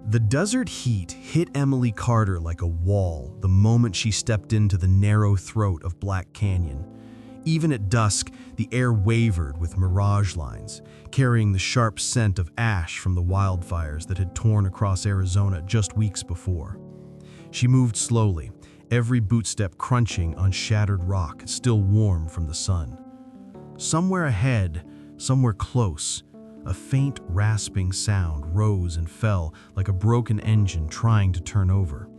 The desert heat hit Emily Carter like a wall the moment she stepped into the narrow throat of Black Canyon. Even at dusk, the air wavered with mirage lines, carrying the sharp scent of ash from the wildfires that had torn across Arizona just weeks before. She moved slowly, every bootstep crunching on shattered rock still warm from the sun. Somewhere ahead, somewhere close, a faint rasping sound rose and fell like a broken engine trying to turn over.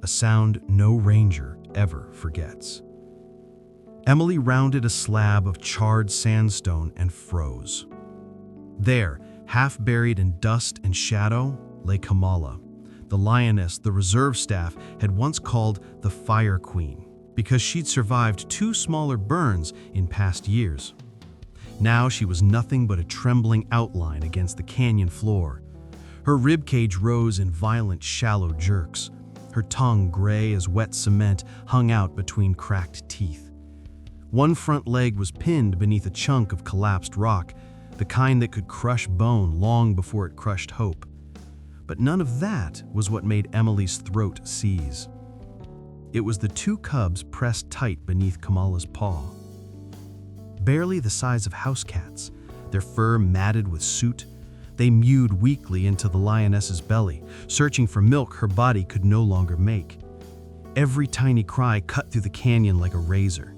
A sound no ranger ever forgets. Emily rounded a slab of charred sandstone and froze. There, half buried in dust and shadow, lay Kamala, the lioness the reserve staff had once called the Fire Queen, because she'd survived 2 smaller burns in past years. Now she was nothing but a trembling outline against the canyon floor. Her ribcage rose in violent, shallow jerks. Her tongue, gray as wet cement, hung out between cracked teeth. One front leg was pinned beneath a chunk of collapsed rock, the kind that could crush bone long before it crushed hope. But none of that was what made Emily's throat seize. It was the 2 cubs pressed tight beneath Kamala's paw. Barely the size of house cats, their fur matted with soot, they mewed weakly into the lioness's belly, searching for milk her body could no longer make. Every tiny cry cut through the canyon like a razor.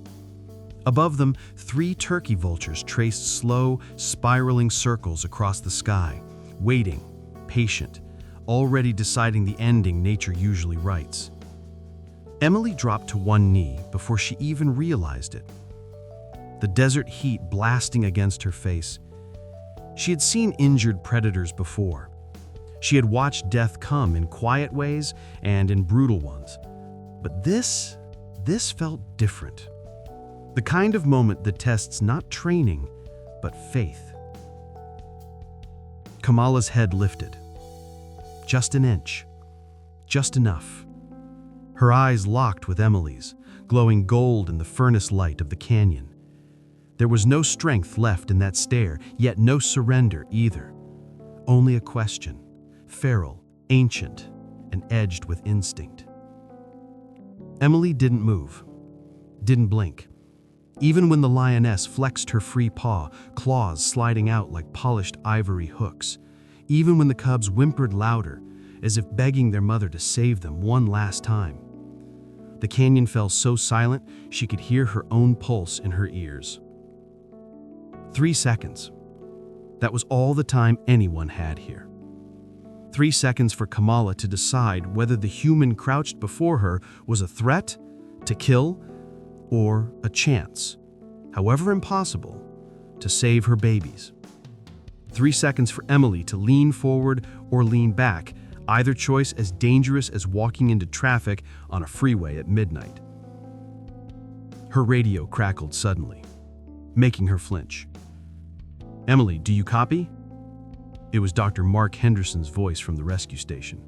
Above them, 3 turkey vultures traced slow, spiraling circles across the sky, waiting, patient, already deciding the ending nature usually writes. Emily dropped to one knee before she even realized it. The desert heat blasting against her face. She had seen injured predators before. She had watched death come in quiet ways and in brutal ones. But this felt different. The kind of moment that tests not training, but faith. Kamala's head lifted. Just an inch. Just enough. Her eyes locked with Emily's, glowing gold in the furnace light of the canyon. There was no strength left in that stare, yet no surrender either. Only a question, feral, ancient, and edged with instinct. Emily didn't move, didn't blink. Even when the lioness flexed her free paw, claws sliding out like polished ivory hooks. Even when the cubs whimpered louder, as if begging their mother to save them one last time. The canyon fell so silent she could hear her own pulse in her ears. 3 seconds. That was all the time anyone had here. 3 seconds for Kamala to decide whether the human crouched before her was a threat, to kill, or a chance, however impossible, to save her babies. 3 seconds for Emily to lean forward or lean back, either choice as dangerous as walking into traffic on a freeway at midnight. Her radio crackled suddenly, making her flinch. "Emily, do you copy?" It was Dr. Mark Henderson's voice from the rescue station.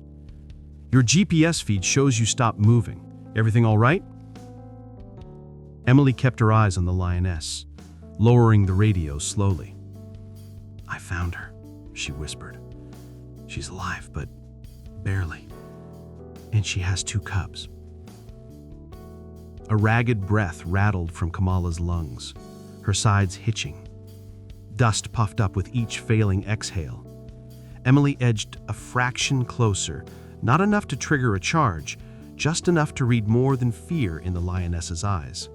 "Your GPS feed shows you stopped moving. Everything all right?" Emily kept her eyes on the lioness, lowering the radio slowly. "I found her," she whispered. "She's alive, but barely. And she has 2 cubs." A ragged breath rattled from Kamala's lungs, her sides hitching. Dust puffed up with each failing exhale. Emily edged a fraction closer, not enough to trigger a charge, just enough to read more than fear in the lioness's eyes.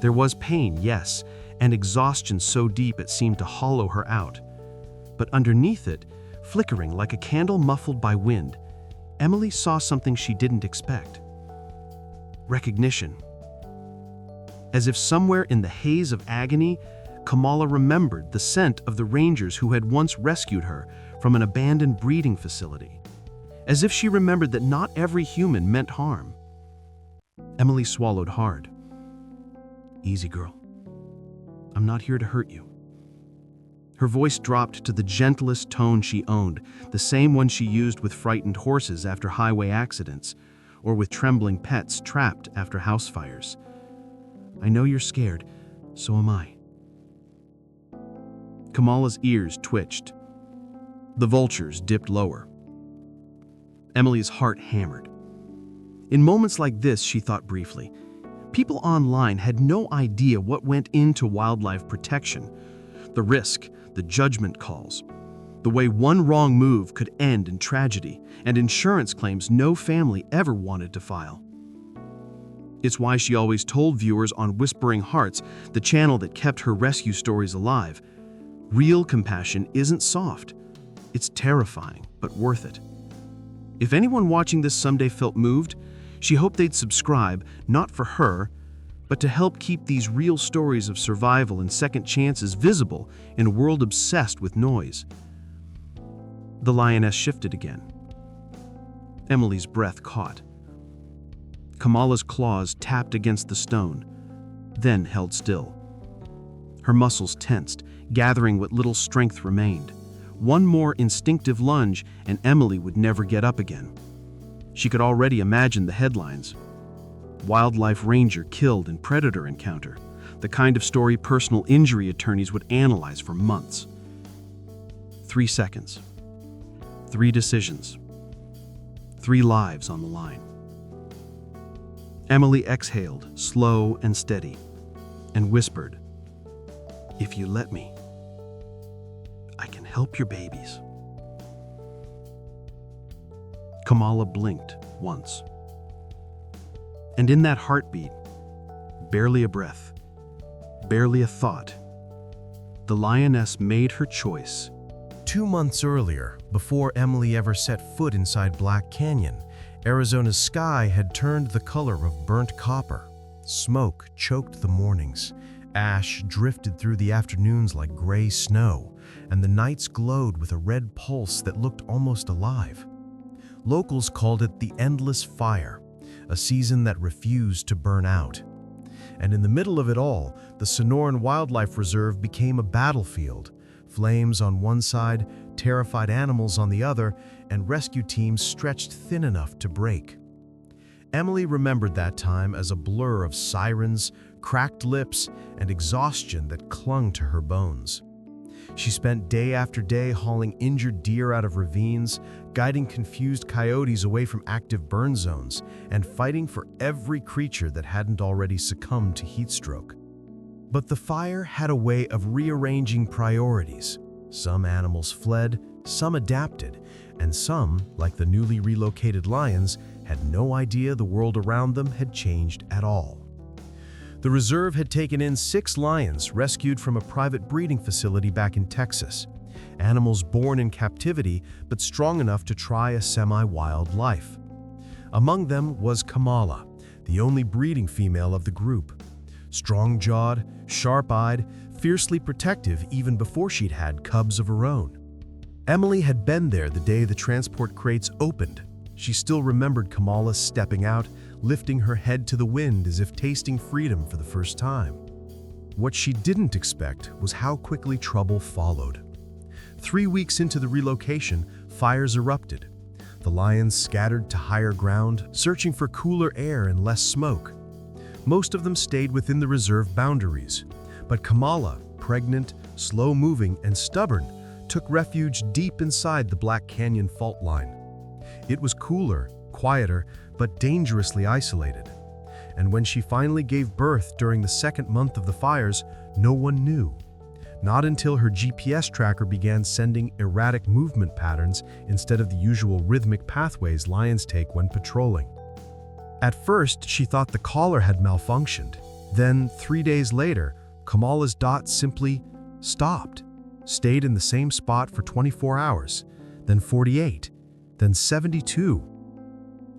There was pain, yes, and exhaustion so deep it seemed to hollow her out. But underneath it, flickering like a candle muffled by wind, Emily saw something she didn't expect. Recognition. As if somewhere in the haze of agony, Kamala remembered the scent of the rangers who had once rescued her from an abandoned breeding facility. As if she remembered that not every human meant harm. Emily swallowed hard. "Easy, girl. I'm not here to hurt you." Her voice dropped to the gentlest tone she owned, the same one she used with frightened horses after highway accidents, or with trembling pets trapped after house fires. "I know you're scared, so am I." Kamala's ears twitched. The vultures dipped lower. Emily's heart hammered. In moments like this, she thought briefly, people online had no idea what went into wildlife protection. The risk, the judgment calls, the way one wrong move could end in tragedy, and insurance claims no family ever wanted to file. It's why she always told viewers on Whispering Hearts, the channel that kept her rescue stories alive, real compassion isn't soft. It's terrifying, but worth it. If anyone watching this someday felt moved, she hoped they'd subscribe, not for her, but to help keep these real stories of survival and second chances visible in a world obsessed with noise. The lioness shifted again. Emily's breath caught. Kamala's claws tapped against the stone, then held still. Her muscles tensed, gathering what little strength remained. One more instinctive lunge, and Emily would never get up again. She could already imagine the headlines. Wildlife ranger killed in predator encounter, the kind of story personal injury attorneys would analyze for months. 3 seconds. 3 decisions. 3 lives on the line. Emily exhaled, slow and steady, and whispered, "If you let me, I can help your babies." Kamala blinked once. And in that heartbeat, barely a breath, barely a thought, the lioness made her choice. 2 months earlier, before Emily ever set foot inside Black Canyon, Arizona's sky had turned the color of burnt copper. Smoke choked the mornings. Ash drifted through the afternoons like gray snow, and the nights glowed with a red pulse that looked almost alive. Locals called it the endless fire, a season that refused to burn out. And in the middle of it all, the Sonoran Wildlife Reserve became a battlefield. Flames on one side, terrified animals on the other, and rescue teams stretched thin enough to break. Emily remembered that time as a blur of sirens, cracked lips, and exhaustion that clung to her bones. She spent day after day hauling injured deer out of ravines, guiding confused coyotes away from active burn zones, and fighting for every creature that hadn't already succumbed to heat stroke. But the fire had a way of rearranging priorities. Some animals fled, some adapted, and some, like the newly relocated lions, had no idea the world around them had changed at all. The reserve had taken in 6 lions rescued from a private breeding facility back in Texas. Animals born in captivity, but strong enough to try a semi-wild life. Among them was Kamala, the only breeding female of the group. Strong-jawed, sharp-eyed, fiercely protective even before she'd had cubs of her own. Emily had been there the day the transport crates opened. She still remembered Kamala stepping out, lifting her head to the wind as if tasting freedom for the first time. What she didn't expect was how quickly trouble followed. 3 weeks into the relocation, fires erupted. The lions scattered to higher ground, searching for cooler air and less smoke. Most of them stayed within the reserve boundaries, but Kamala, pregnant, slow-moving, and stubborn, took refuge deep inside the Black Canyon fault line. It was cooler, quieter, but dangerously isolated. And when she finally gave birth during the 2nd month of the fires, no one knew. Not until her GPS tracker began sending erratic movement patterns instead of the usual rhythmic pathways lions take when patrolling. At first, she thought the collar had malfunctioned. Then, 3 days later, Kamala's dot simply stopped, stayed in the same spot for 24 hours, then 48, then 72.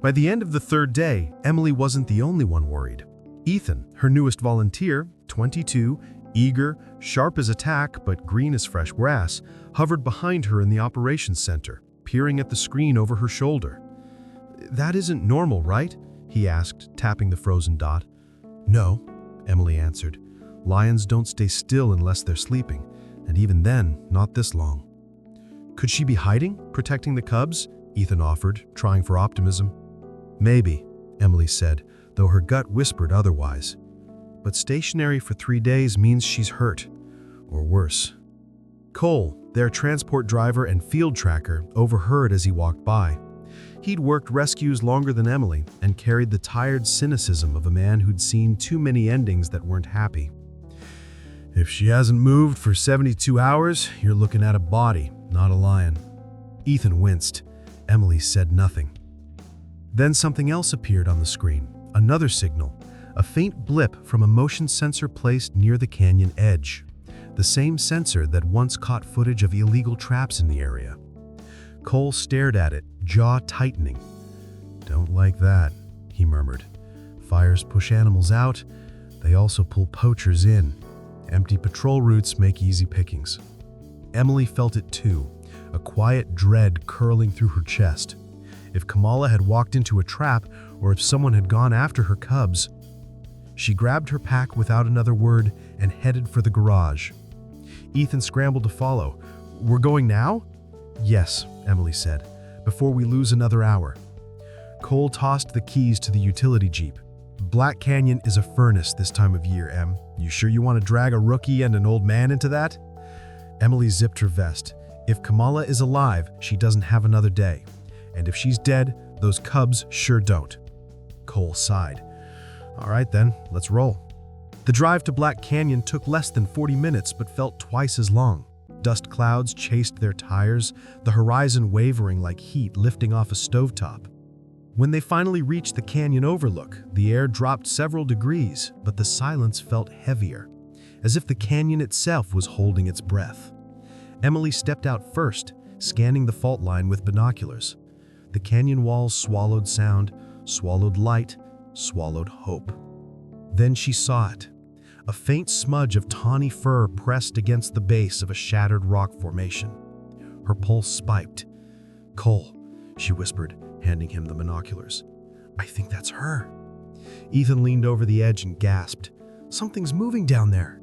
By the end of the 3rd day, Emily wasn't the only one worried. Ethan, her newest volunteer, 22, eager, sharp as a tack but green as fresh grass, hovered behind her in the operations center, peering at the screen over her shoulder. "That isn't normal, right?" he asked, tapping the frozen dot. "No," Emily answered. "Lions don't stay still unless they're sleeping, and even then, not this long." "Could she be hiding, protecting the cubs?" Ethan offered, trying for optimism. "Maybe," Emily said, though her gut whispered otherwise. "But stationary for 3 days means she's hurt, or worse." Cole, their transport driver and field tracker, overheard as he walked by. He'd worked rescues longer than Emily and carried the tired cynicism of a man who'd seen too many endings that weren't happy. If she hasn't moved for 72 hours, you're looking at a body, not a lion. Ethan winced. Emily said nothing. Then something else appeared on the screen, another signal, a faint blip from a motion sensor placed near the canyon edge, the same sensor that once caught footage of illegal traps in the area. Cole stared at it, jaw tightening. "Don't like that," he murmured. "Fires push animals out. They also pull poachers in. Empty patrol routes make easy pickings." Emily felt it too, a quiet dread curling through her chest. If Kamala had walked into a trap, or if someone had gone after her cubs. She grabbed her pack without another word and headed for the garage. Ethan scrambled to follow. "We're going now?" "Yes," Emily said, "before we lose another hour." Cole tossed the keys to the utility jeep. "Black Canyon is a furnace this time of year, Em. You sure you want to drag a rookie and an old man into that?" Emily zipped her vest. If Kamala is alive, she doesn't have another day. And if she's dead, those cubs sure don't. Cole sighed. "All right then, let's roll." The drive to Black Canyon took less than 40 minutes but felt twice as long. Dust clouds chased their tires, the horizon wavering like heat lifting off a stovetop. When they finally reached the canyon overlook, the air dropped several degrees, but the silence felt heavier, as if the canyon itself was holding its breath. Emily stepped out first, scanning the fault line with binoculars. The canyon walls swallowed sound, swallowed light, swallowed hope. Then she saw it. A faint smudge of tawny fur pressed against the base of a shattered rock formation. Her pulse spiked. "Cole," she whispered, handing him the binoculars. "I think that's her." Ethan leaned over the edge and gasped. "Something's moving down there."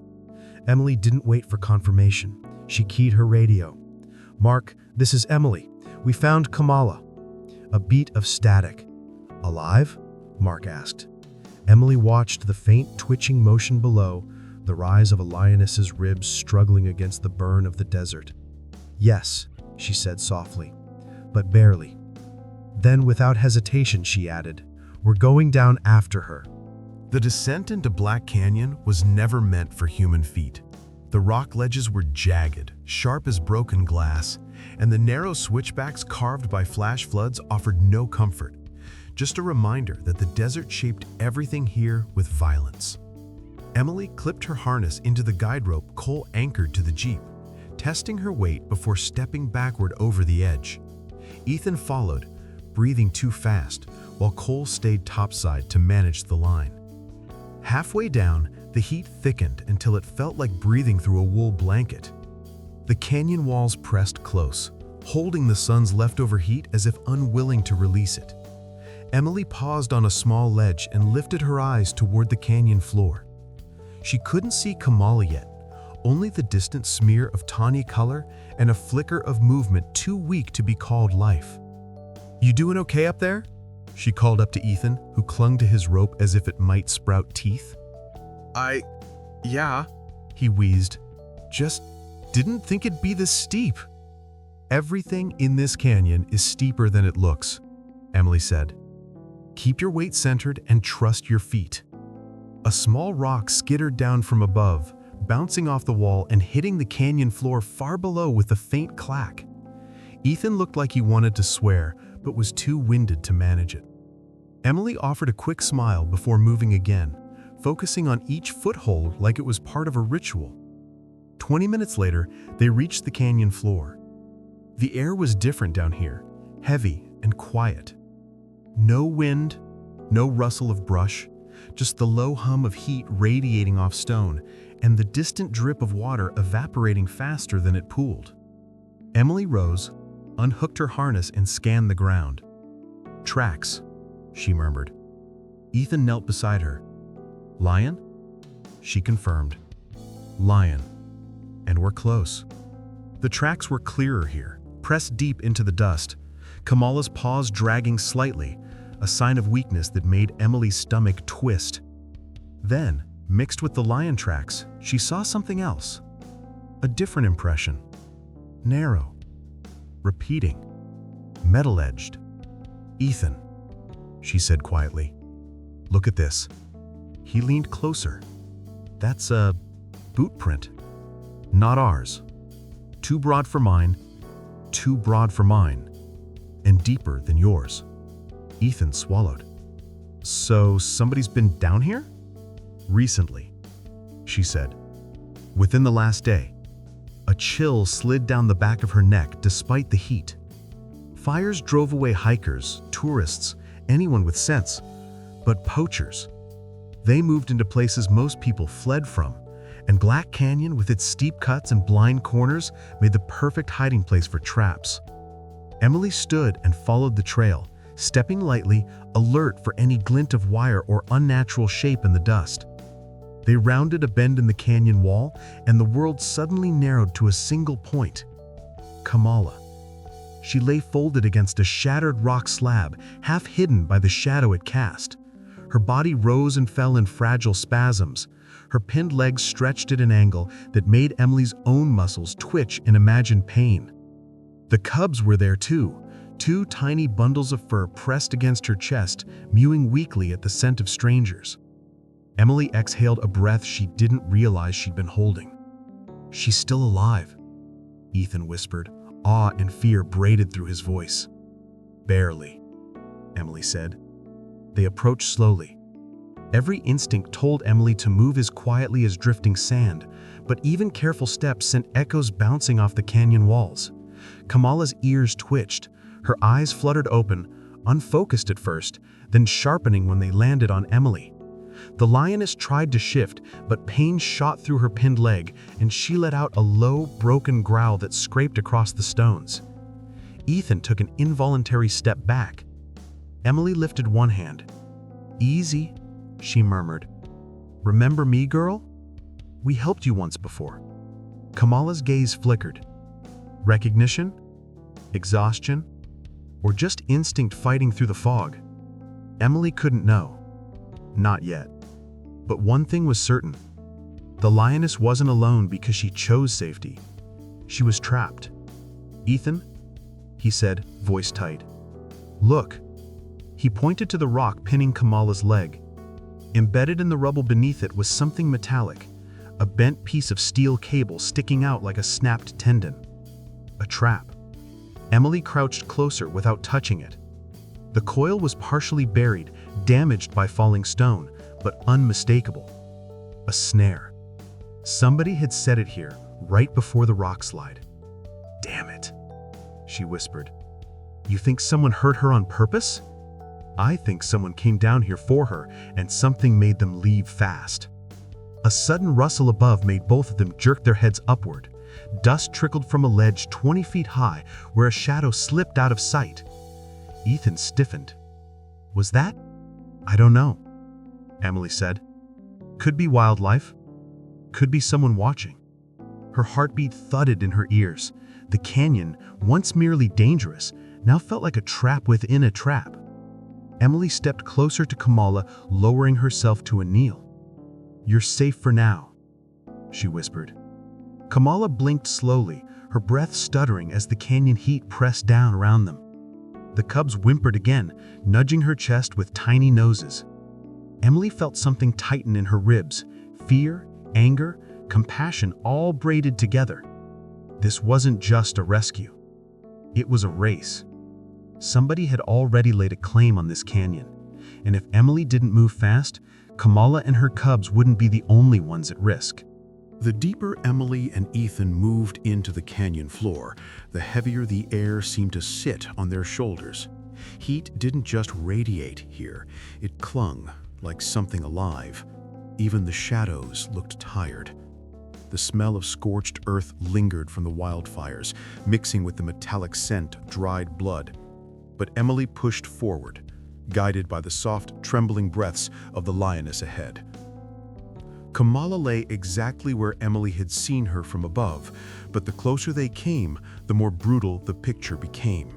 Emily didn't wait for confirmation. She keyed her radio. "Mark, this is Emily. We found Kamala." A beat of static. "Alive?" Mark asked. Emily watched the faint twitching motion below, the rise of a lioness's ribs struggling against the burn of the desert. "Yes," she said softly, "but barely." Then without hesitation she added, "We're going down after her." The descent into Black Canyon was never meant for human feet. The rock ledges were jagged, sharp as broken glass, and the narrow switchbacks carved by flash floods offered no comfort. Just a reminder that the desert shaped everything here with violence. Emily clipped her harness into the guide rope Cole anchored to the jeep, testing her weight before stepping backward over the edge. Ethan followed, breathing too fast, while Cole stayed topside to manage the line. Halfway down, the heat thickened until it felt like breathing through a wool blanket. The canyon walls pressed close, holding the sun's leftover heat as if unwilling to release it. Emily paused on a small ledge and lifted her eyes toward the canyon floor. She couldn't see Kamala yet, only the distant smear of tawny color and a flicker of movement too weak to be called life. "You doing okay up there?" she called up to Ethan, who clung to his rope as if it might sprout teeth. Yeah, he wheezed. "Just didn't think it'd be this steep." "Everything in this canyon is steeper than it looks," Emily said. "Keep your weight centered and trust your feet." A small rock skittered down from above, bouncing off the wall and hitting the canyon floor far below with a faint clack. Ethan looked like he wanted to swear, but was too winded to manage it. Emily offered a quick smile before moving again, focusing on each foothold like it was part of a ritual. 20 minutes later, they reached the canyon floor. The air was different down here, heavy and quiet. No wind, no rustle of brush, just the low hum of heat radiating off stone and the distant drip of water evaporating faster than it pooled. Emily rose, unhooked her harness and scanned the ground. "Tracks," she murmured. Ethan knelt beside her. "Lion?" She confirmed. "Lion. And we're close." The tracks were clearer here, pressed deep into the dust, Kamala's paws dragging slightly, a sign of weakness that made Emily's stomach twist. Then, mixed with the lion tracks, she saw something else. A different impression. Narrow. Repeating. Metal-edged. "Ethan," she said quietly, "look at this." He leaned closer. "That's a boot print. Not ours. Too broad for mine, too broad for mine, and deeper than yours." Ethan swallowed. "So somebody's been down here?" "Recently," she said. "Within the last day." A chill slid down the back of her neck despite the heat. Fires drove away hikers, tourists, anyone with sense. But poachers, they moved into places most people fled from, and Black Canyon, with its steep cuts and blind corners, made the perfect hiding place for traps. Emily stood and followed the trail, stepping lightly, alert for any glint of wire or unnatural shape in the dust. They rounded a bend in the canyon wall, and the world suddenly narrowed to a single point. Kamala. She lay folded against a shattered rock slab, half hidden by the shadow it cast. Her body rose and fell in fragile spasms. Her pinned legs stretched at an angle that made Emily's own muscles twitch in imagined pain. The cubs were there too, two tiny bundles of fur pressed against her chest, mewing weakly at the scent of strangers. Emily exhaled a breath she didn't realize she'd been holding. "She's still alive," Ethan whispered, awe and fear braided through his voice. "Barely," Emily said. They approached slowly. Every instinct told Emily to move as quietly as drifting sand, but even careful steps sent echoes bouncing off the canyon walls. Kamala's ears twitched, her eyes fluttered open, unfocused at first, then sharpening when they landed on Emily. The lioness tried to shift, but pain shot through her pinned leg, and she let out a low, broken growl that scraped across the stones. Ethan took an involuntary step back. Emily lifted one hand. "Easy," she murmured. "Remember me, girl? We helped you once before." Kamala's gaze flickered. Recognition? Exhaustion? Or just instinct fighting through the fog? Emily couldn't know. Not yet. But one thing was certain. The lioness wasn't alone because she chose safety. She was trapped. "Ethan," he said, voice tight. "Look." He pointed to the rock pinning Kamala's leg. Embedded in the rubble beneath it was something metallic, a bent piece of steel cable sticking out like a snapped tendon. A trap. Emily crouched closer without touching it. The coil was partially buried, damaged by falling stone, but unmistakable. A snare. Somebody had set it here, right before the rock slide. "Damn it," she whispered. "You think someone hurt her on purpose?" "I think someone came down here for her, and something made them leave fast." A sudden rustle above made both of them jerk their heads upward. Dust trickled from a ledge 20 feet high, where a shadow slipped out of sight. Ethan stiffened. "Was that?" "I don't know," Emily said. "Could be wildlife. Could be someone watching." Her heartbeat thudded in her ears. The canyon, once merely dangerous, now felt like a trap within a trap. Emily stepped closer to Kamala, lowering herself to a kneel. "You're safe for now," she whispered. Kamala blinked slowly, her breath stuttering as the canyon heat pressed down around them. The cubs whimpered again, nudging her chest with tiny noses. Emily felt something tighten in her ribs, fear, anger, compassion all braided together. This wasn't just a rescue. It was a race. Somebody had already laid a claim on this canyon, and if Emily didn't move fast, Kamala and her cubs wouldn't be the only ones at risk. The deeper Emily and Ethan moved into the canyon floor, the heavier the air seemed to sit on their shoulders. Heat didn't just radiate here, it clung like something alive. Even the shadows looked tired. The smell of scorched earth lingered from the wildfires, mixing with the metallic scent of dried blood. But Emily pushed forward, guided by the soft, trembling breaths of the lioness ahead. Kamala lay exactly where Emily had seen her from above, but the closer they came, the more brutal the picture became.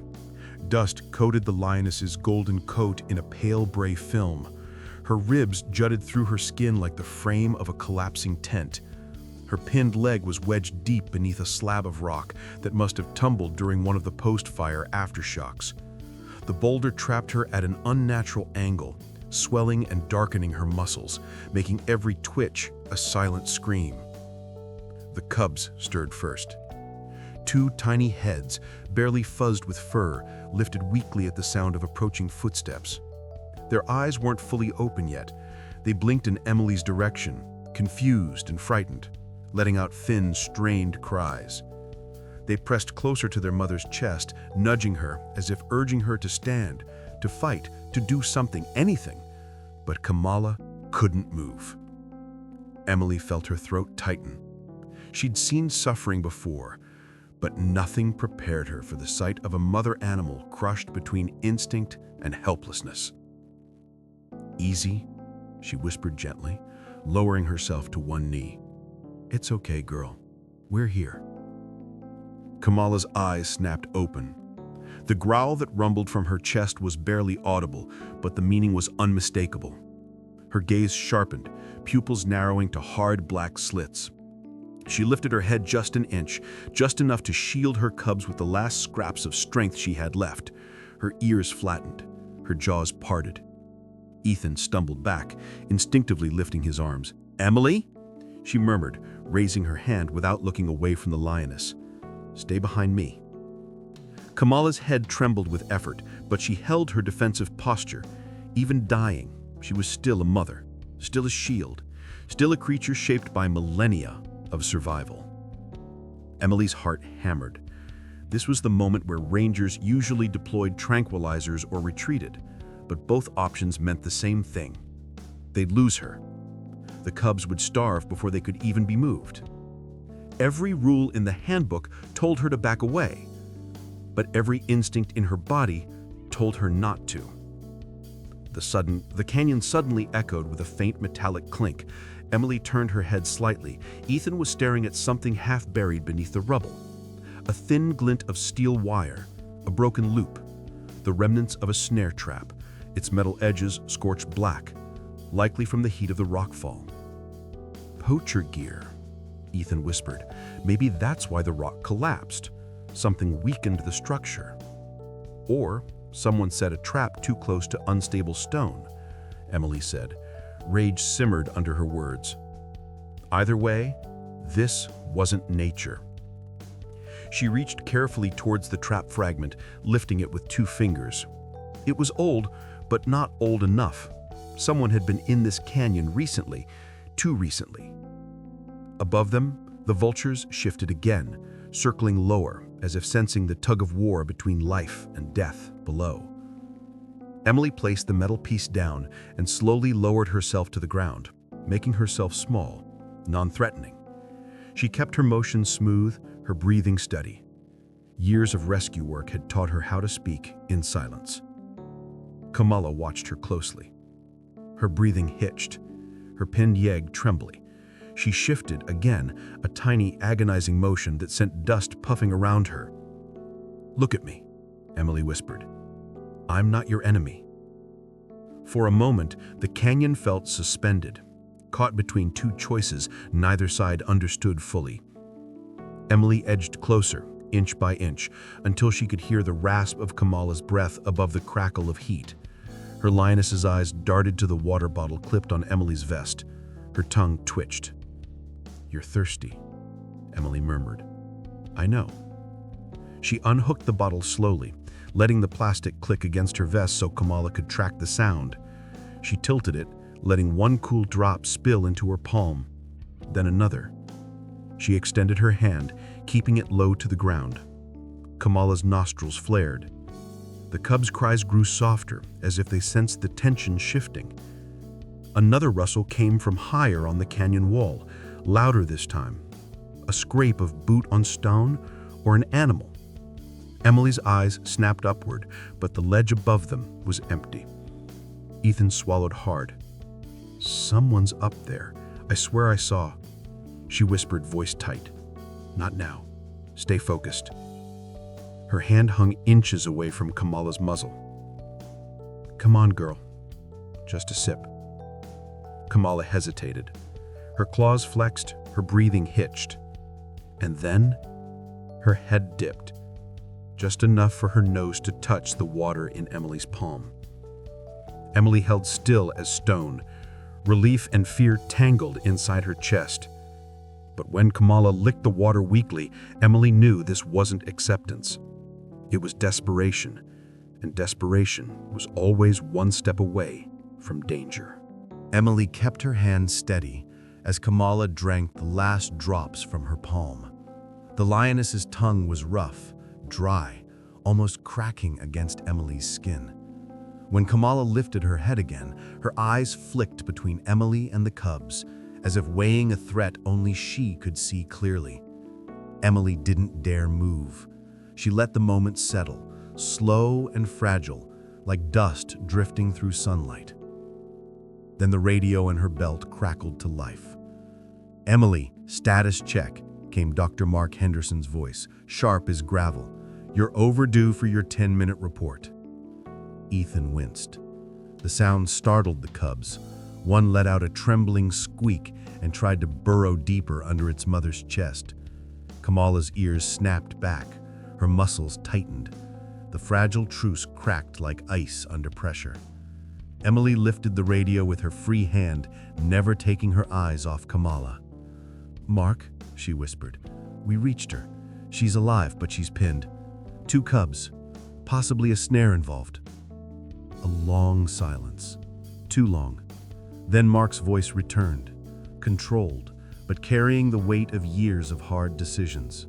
Dust coated the lioness's golden coat in a pale gray film. Her ribs jutted through her skin like the frame of a collapsing tent. Her pinned leg was wedged deep beneath a slab of rock that must have tumbled during one of the post-fire aftershocks. The boulder trapped her at an unnatural angle, swelling and darkening her muscles, making every twitch a silent scream. The cubs stirred first. Two tiny heads, barely fuzzed with fur, lifted weakly at the sound of approaching footsteps. Their eyes weren't fully open yet. They blinked in Emily's direction, confused and frightened, letting out thin, strained cries. They pressed closer to their mother's chest, nudging her as if urging her to stand, to fight, to do something, anything. But Kamala couldn't move. Emily felt her throat tighten. She'd seen suffering before, but nothing prepared her for the sight of a mother animal crushed between instinct and helplessness. "Easy," she whispered gently, lowering herself to one knee. "It's okay, girl. We're here." Kamala's eyes snapped open. The growl that rumbled from her chest was barely audible, but the meaning was unmistakable. Her gaze sharpened, pupils narrowing to hard black slits. She lifted her head just an inch, just enough to shield her cubs with the last scraps of strength she had left. Her ears flattened, her jaws parted. Ethan stumbled back, instinctively lifting his arms. "Emily?" she murmured, raising her hand without looking away from the lioness. "Stay behind me." Kamala's head trembled with effort, but she held her defensive posture. Even dying, she was still a mother, still a shield, still a creature shaped by millennia of survival. Emily's heart hammered. This was the moment where rangers usually deployed tranquilizers or retreated, but both options meant the same thing. They'd lose her. The cubs would starve before they could even be moved. Every rule in the handbook told her to back away, but every instinct in her body told her not to. The canyon suddenly echoed with a faint metallic clink. Emily turned her head slightly. Ethan was staring at something half buried beneath the rubble. A thin glint of steel wire, a broken loop, the remnants of a snare trap, its metal edges scorched black, likely from the heat of the rockfall. "Poacher gear," Ethan whispered. "Maybe that's why the rock collapsed. Something weakened the structure. Or someone set a trap too close to unstable stone," Emily said. Rage simmered under her words. Either way, this wasn't nature. She reached carefully towards the trap fragment, lifting it with 2 fingers. It was old, but not old enough. Someone had been in this canyon recently, too recently. Above them, the vultures shifted again, circling lower, as if sensing the tug of war between life and death below. Emily placed the metal piece down and slowly lowered herself to the ground, making herself small, non-threatening. She kept her motion smooth, her breathing steady. Years of rescue work had taught her how to speak in silence. Kamala watched her closely. Her breathing hitched, her pinned yegg trembling. She shifted again, a tiny, agonizing motion that sent dust puffing around her. "Look at me," Emily whispered. "I'm not your enemy." For a moment, the canyon felt suspended, caught between 2 choices neither side understood fully. Emily edged closer, inch by inch, until she could hear the rasp of Kamala's breath above the crackle of heat. Her lioness's eyes darted to the water bottle clipped on Emily's vest. Her tongue twitched. "You're thirsty," Emily murmured. "I know." She unhooked the bottle slowly, letting the plastic click against her vest so Kamala could track the sound. She tilted it, letting one cool drop spill into her palm, then another. She extended her hand, keeping it low to the ground. Kamala's nostrils flared. The cubs' cries grew softer, as if they sensed the tension shifting. Another rustle came from higher on the canyon wall, louder this time. A scrape of boot on stone or an animal. Emily's eyes snapped upward, but the ledge above them was empty. Ethan swallowed hard. "Someone's up there. I swear I saw." She whispered, voice tight. "Not now. Stay focused." Her hand hung inches away from Kamala's muzzle. "Come on, girl. Just a sip." Kamala hesitated. Her claws flexed, her breathing hitched. And then, her head dipped. just enough for her nose to touch the water in Emily's palm. Emily held still as stone, relief and fear tangled inside her chest. But when Kamala licked the water weakly, Emily knew this wasn't acceptance. It was desperation, and desperation was always one step away from danger. Emily kept her hand steady as Kamala drank the last drops from her palm. The lioness's tongue was rough, dry, almost cracking against Emily's skin. When Kamala lifted her head again, her eyes flicked between Emily and the cubs, as if weighing a threat only she could see clearly. Emily didn't dare move. She let the moment settle, slow and fragile, like dust drifting through sunlight. Then the radio in her belt crackled to life. "Emily, status check," came Dr. Mark Henderson's voice, sharp as gravel. "You're overdue for your 10-minute report." Ethan winced. The sound startled the cubs. One let out a trembling squeak and tried to burrow deeper under its mother's chest. Kamala's ears snapped back. Her muscles tightened. The fragile truce cracked like ice under pressure. Emily lifted the radio with her free hand, never taking her eyes off Kamala. "Mark," she whispered, "we reached her. She's alive, but she's pinned. 2 cubs, possibly a snare involved." A long silence. Too long. Then Mark's voice returned, controlled, but carrying the weight of years of hard decisions.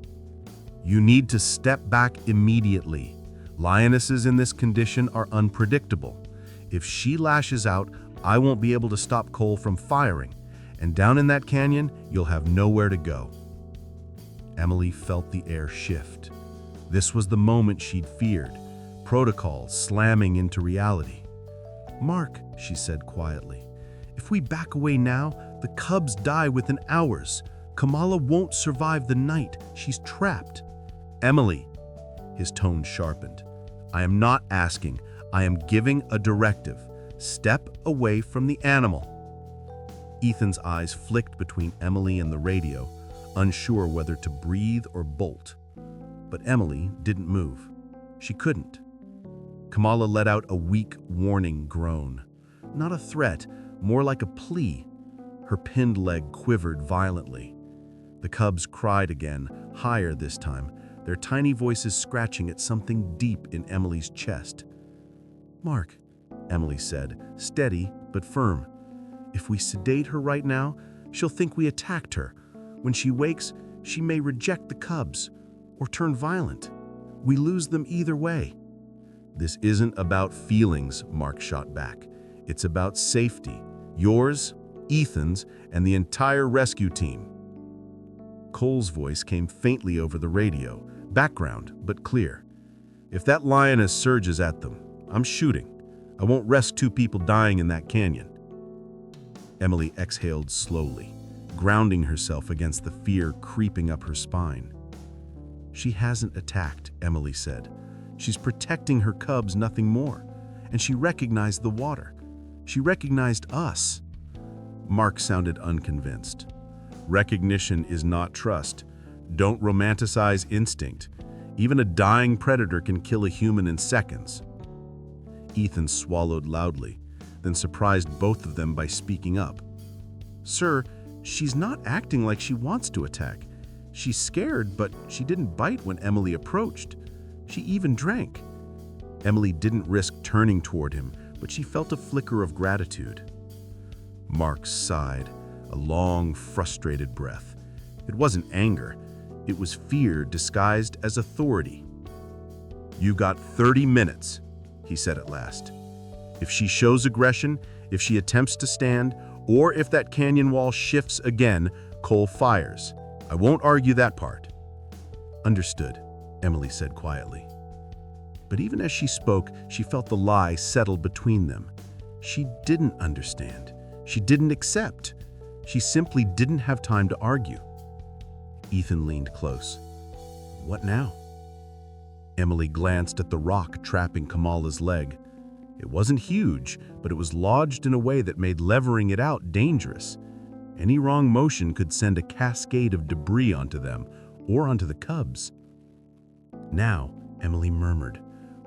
"You need to step back immediately. Lionesses in this condition are unpredictable. If she lashes out, I won't be able to stop Cole from firing, and down in that canyon, you'll have nowhere to go." Emily felt the air shift. This was the moment she'd feared, protocol slamming into reality. "Mark," she said quietly, "if we back away now, the cubs die within hours. Kamala won't survive the night. She's trapped." "Emily," his tone sharpened, "I am not asking. I am giving a directive. Step away from the animal." Ethan's eyes flicked between Emily and the radio, unsure whether to breathe or bolt. But Emily didn't move. She couldn't. Kamala let out a weak, warning groan. Not a threat, more like a plea. Her pinned leg quivered violently. The cubs cried again, higher this time, their tiny voices scratching at something deep in Emily's chest. "Mark," Emily said, steady but firm, "if we sedate her right now, she'll think we attacked her. When she wakes, she may reject the cubs or turn violent. We lose them either way." "This isn't about feelings," Mark shot back. "It's about safety. Yours, Ethan's, and the entire rescue team." Cole's voice came faintly over the radio, background but clear. "If that lioness surges at them, I'm shooting. I won't risk 2 people dying in that canyon." Emily exhaled slowly, grounding herself against the fear creeping up her spine. "She hasn't attacked," Emily said. "She's protecting her cubs, nothing more. And she recognized the water. She recognized us." Mark sounded unconvinced. "Recognition is not trust. Don't romanticize instinct. Even a dying predator can kill a human in seconds." Ethan swallowed loudly, then surprised both of them by speaking up. "Sir, she's not acting like she wants to attack. She's scared, but she didn't bite when Emily approached. She even drank." Emily didn't risk turning toward him, but she felt a flicker of gratitude. Mark sighed, a long, frustrated breath. It wasn't anger. It was fear disguised as authority. "You got 30 minutes, he said at last. "If she shows aggression, if she attempts to stand, or if that canyon wall shifts again, Cole fires. I won't argue that part." "Understood," Emily said quietly. But even as she spoke, she felt the lie settle between them. She didn't understand. She didn't accept. She simply didn't have time to argue. Ethan leaned close. "What now?" Emily glanced at the rock trapping Kamala's leg. It wasn't huge, but it was lodged in a way that made levering it out dangerous. Any wrong motion could send a cascade of debris onto them or onto the cubs. Now, Emily murmured.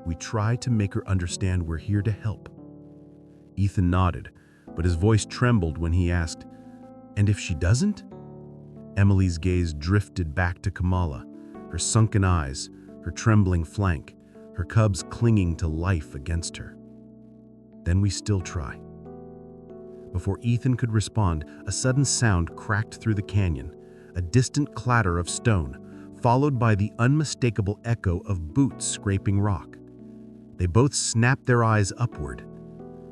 "We try to make her understand we're here to help." Ethan nodded, but his voice trembled when he asked, "And if she doesn't?" Emily's gaze drifted back to Kamala, her sunken eyes, her trembling flank, her cubs clinging to life against her. "Then we still try." Before Ethan could respond, a sudden sound cracked through the canyon, a distant clatter of stone, followed by the unmistakable echo of boots scraping rock. They both snapped their eyes upward.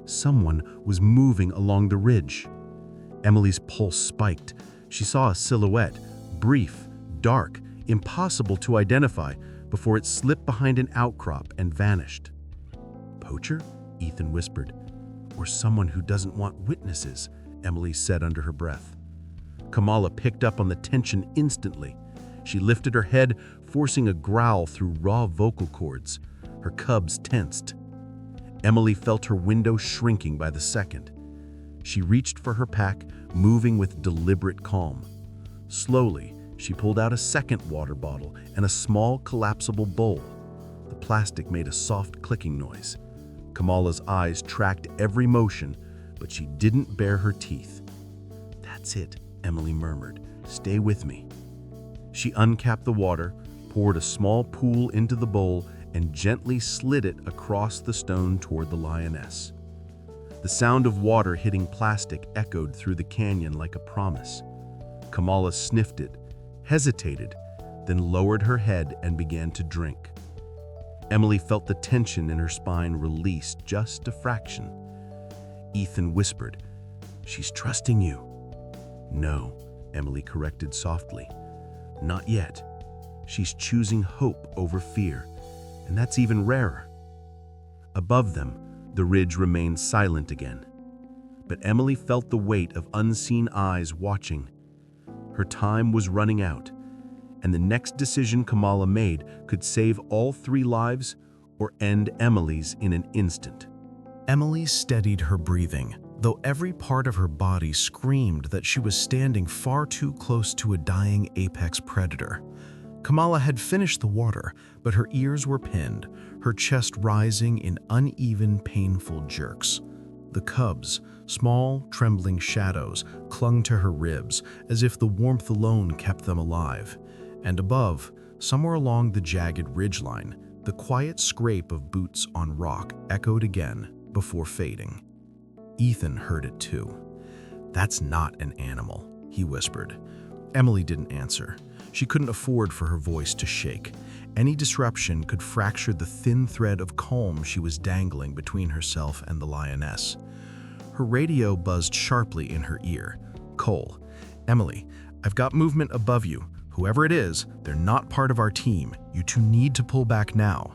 Someone was moving along the ridge. Emily's pulse spiked. She saw a silhouette, brief, dark, impossible to identify, before it slipped behind an outcrop and vanished. "Poacher?" Ethan whispered. "Or someone who doesn't want witnesses," Emily said under her breath. Kamala picked up on the tension instantly. She lifted her head, forcing a growl through raw vocal cords. Her cubs tensed. Emily felt her window shrinking by the second. She reached for her pack, moving with deliberate calm. Slowly, she pulled out a second water bottle and a small collapsible bowl. The plastic made a soft clicking noise. Kamala's eyes tracked every motion, but she didn't bare her teeth. "That's it," Emily murmured. "Stay with me." She uncapped the water, poured a small pool into the bowl, and gently slid it across the stone toward the Lioness. The sound of water hitting plastic echoed through the canyon like a promise. Kamala sniffed it, hesitated, then lowered her head and began to drink. Emily felt the tension in her spine release just a fraction. Ethan whispered, "She's trusting you." "No," Emily corrected softly. "Not yet. She's choosing hope over fear, and that's even rarer." Above them, the ridge remained silent again. But Emily felt the weight of unseen eyes watching. Her time was running out, and the next decision Kamala made could save all three lives or end Emily's in an instant. Emily steadied her breathing, though every part of her body screamed that she was standing far too close to a dying apex predator. Kamala had finished the water, but her ears were pinned, her chest rising in uneven, painful jerks. The cubs, small, trembling shadows, clung to her ribs, as if the warmth alone kept them alive. And above, somewhere along the jagged ridgeline, the quiet scrape of boots on rock echoed again before fading. Ethan heard it too. "That's not an animal," he whispered. Emily didn't answer. She couldn't afford for her voice to shake. Any disruption could fracture the thin thread of calm she was dangling between herself and the Lioness. Her radio buzzed sharply in her ear. "Cole, Emily, I've got movement above you. Whoever it is, they're not part of our team. You two need to pull back now."